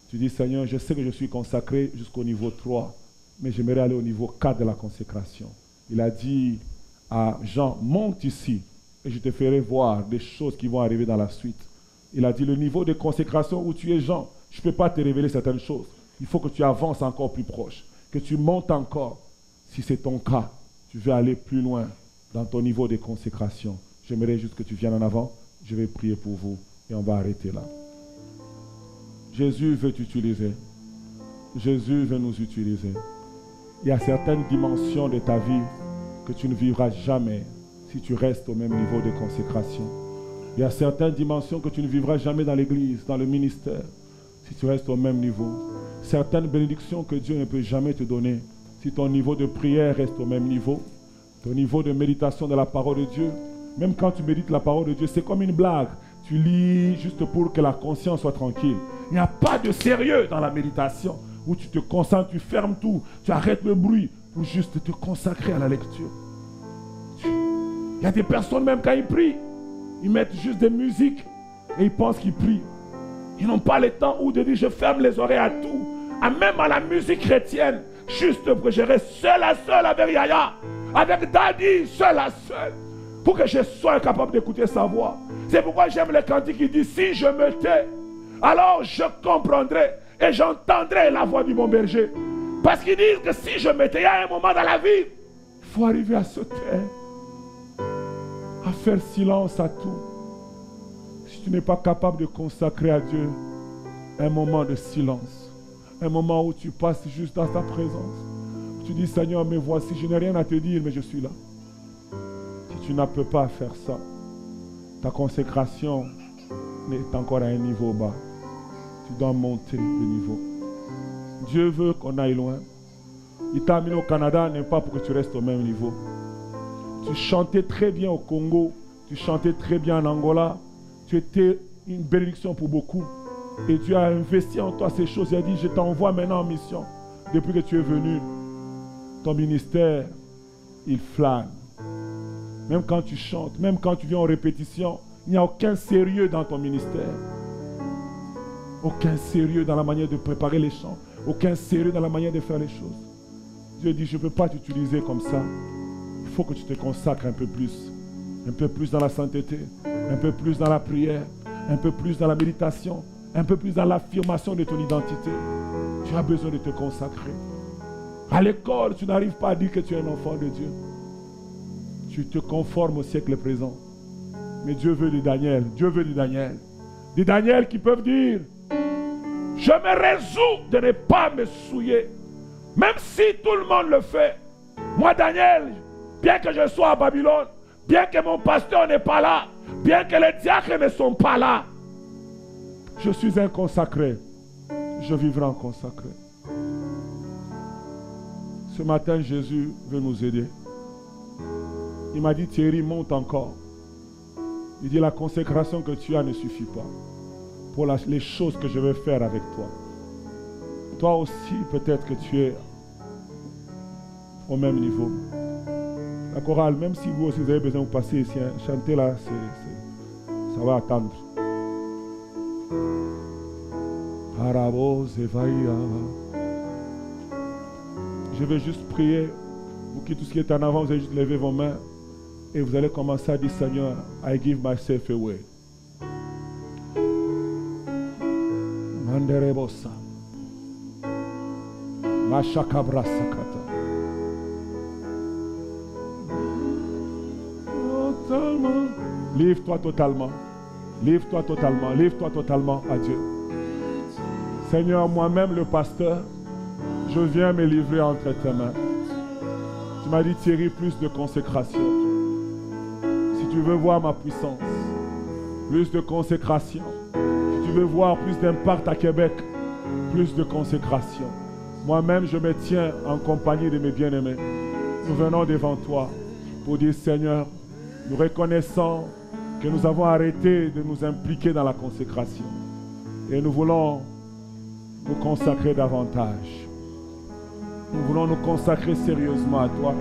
Tu dis, Seigneur, je sais que je suis consacré jusqu'au niveau 3, mais j'aimerais aller au niveau 4 de la consécration. Il a dit à Jean, monte ici et je te ferai voir des choses qui vont arriver dans la suite. Il a dit, le niveau de consécration où tu es, Jean, je ne peux pas te révéler certaines choses. Il faut que tu avances encore plus proche, que tu montes encore. Si c'est ton cas, tu veux aller plus loin dans ton niveau de consécration. J'aimerais juste que tu viennes en avant. Je vais prier pour vous et on va arrêter là. Jésus veut t'utiliser. Jésus veut nous utiliser. Il y a certaines dimensions de ta vie que tu ne vivras jamais si tu restes au même niveau de consécration. Il y a certaines dimensions que tu ne vivras jamais dans l'église, dans le ministère, si tu restes au même niveau. Certaines bénédictions que Dieu ne peut jamais te donner, si ton niveau de prière reste au même niveau, ton niveau de méditation de la parole de Dieu, même quand tu médites la parole de Dieu, c'est comme une blague. Tu lis juste pour que la conscience soit tranquille. Il n'y a pas de sérieux dans la méditation où tu te concentres, tu fermes tout, tu arrêtes le bruit pour juste te consacrer à la lecture. Il y a des personnes même quand ils prient, ils mettent juste des musiques et ils pensent qu'ils prient. Ils n'ont pas le temps où de dire je ferme les oreilles à tout, même à la musique chrétienne. juste te prêcherai seul à seul avec Yaya, avec Daddy, seul à seul, pour que je sois capable d'écouter sa voix. C'est pourquoi j'aime le cantique qui dit, si je me tais, alors je comprendrai et j'entendrai la voix du bon berger. Parce qu'ils disent que si je me tais, il y a un moment dans la vie, il faut arriver à se taire, à faire silence à tout. Si tu n'es pas capable de consacrer à Dieu un moment de silence, un moment où tu passes juste dans sa présence, tu dis, Seigneur, me voici, je n'ai rien à te dire, mais je suis là. Si tu ne peux pas faire ça, ta consécration est encore à un niveau bas. Tu dois monter de niveau. Dieu veut qu'on aille loin. Il t'a amené au Canada, n'est pas pour que tu restes au même niveau. Tu chantais très bien au Congo, tu chantais très bien en Angola, tu étais une bénédiction pour beaucoup. Et Dieu a investi en toi ces choses. Il a dit, je t'envoie maintenant en mission. Depuis que tu es venu, ton ministère, il flâne. Même quand tu chantes, même quand tu viens en répétition, il n'y a aucun sérieux dans ton ministère. Aucun sérieux dans la manière de préparer les chants. Aucun sérieux dans la manière de faire les choses. Dieu dit, je ne peux pas t'utiliser comme ça. Il faut que tu te consacres un peu plus. Un peu plus dans la sainteté, un peu plus dans la prière, un peu plus dans la méditation, un peu plus dans l'affirmation de ton identité. Tu as besoin de te consacrer. À l'école, tu n'arrives pas à dire que tu es un enfant de Dieu. Tu te conformes au siècle présent. Mais Dieu veut des Daniel. Dieu veut des Daniel. Des Daniel qui peuvent dire, je me résous de ne pas me souiller. Même si tout le monde le fait. Moi, Daniel, bien que je sois à Babylone, bien que mon pasteur n'est pas là, bien que les diacres ne sont pas là, je suis un consacré. Je vivrai en consacré. Ce matin, Jésus veut nous aider. Il m'a dit, Thierry, monte encore. Il dit, la consécration que tu as ne suffit pas pour les choses que je vais faire avec toi. Toi aussi, peut-être que tu es au même niveau. La chorale, même si vous aussi vous avez besoin de passer ici, hein, chanter là, ça va attendre. Je vais juste prier pour que tout ce qui est en avant, vous allez juste lever vos mains et vous allez commencer à dire, Seigneur, I give myself away. Manderebosa. Mashakabra sakata. Totalement. Livre-toi totalement. Livre-toi totalement. Livre-toi totalement à Dieu. Seigneur, moi-même le pasteur, je viens me livrer entre tes mains. Tu m'as dit, Thierry, plus de consécration. Si tu veux voir ma puissance, plus de consécration. Si tu veux voir plus d'impact à Québec, plus de consécration. Moi-même, je me tiens en compagnie de mes bien-aimés. Nous venons devant toi pour dire, Seigneur, nous reconnaissons que nous avons arrêté de nous impliquer dans la consécration. Et nous voulons nous consacrer davantage. Nous voulons nous consacrer sérieusement à toi.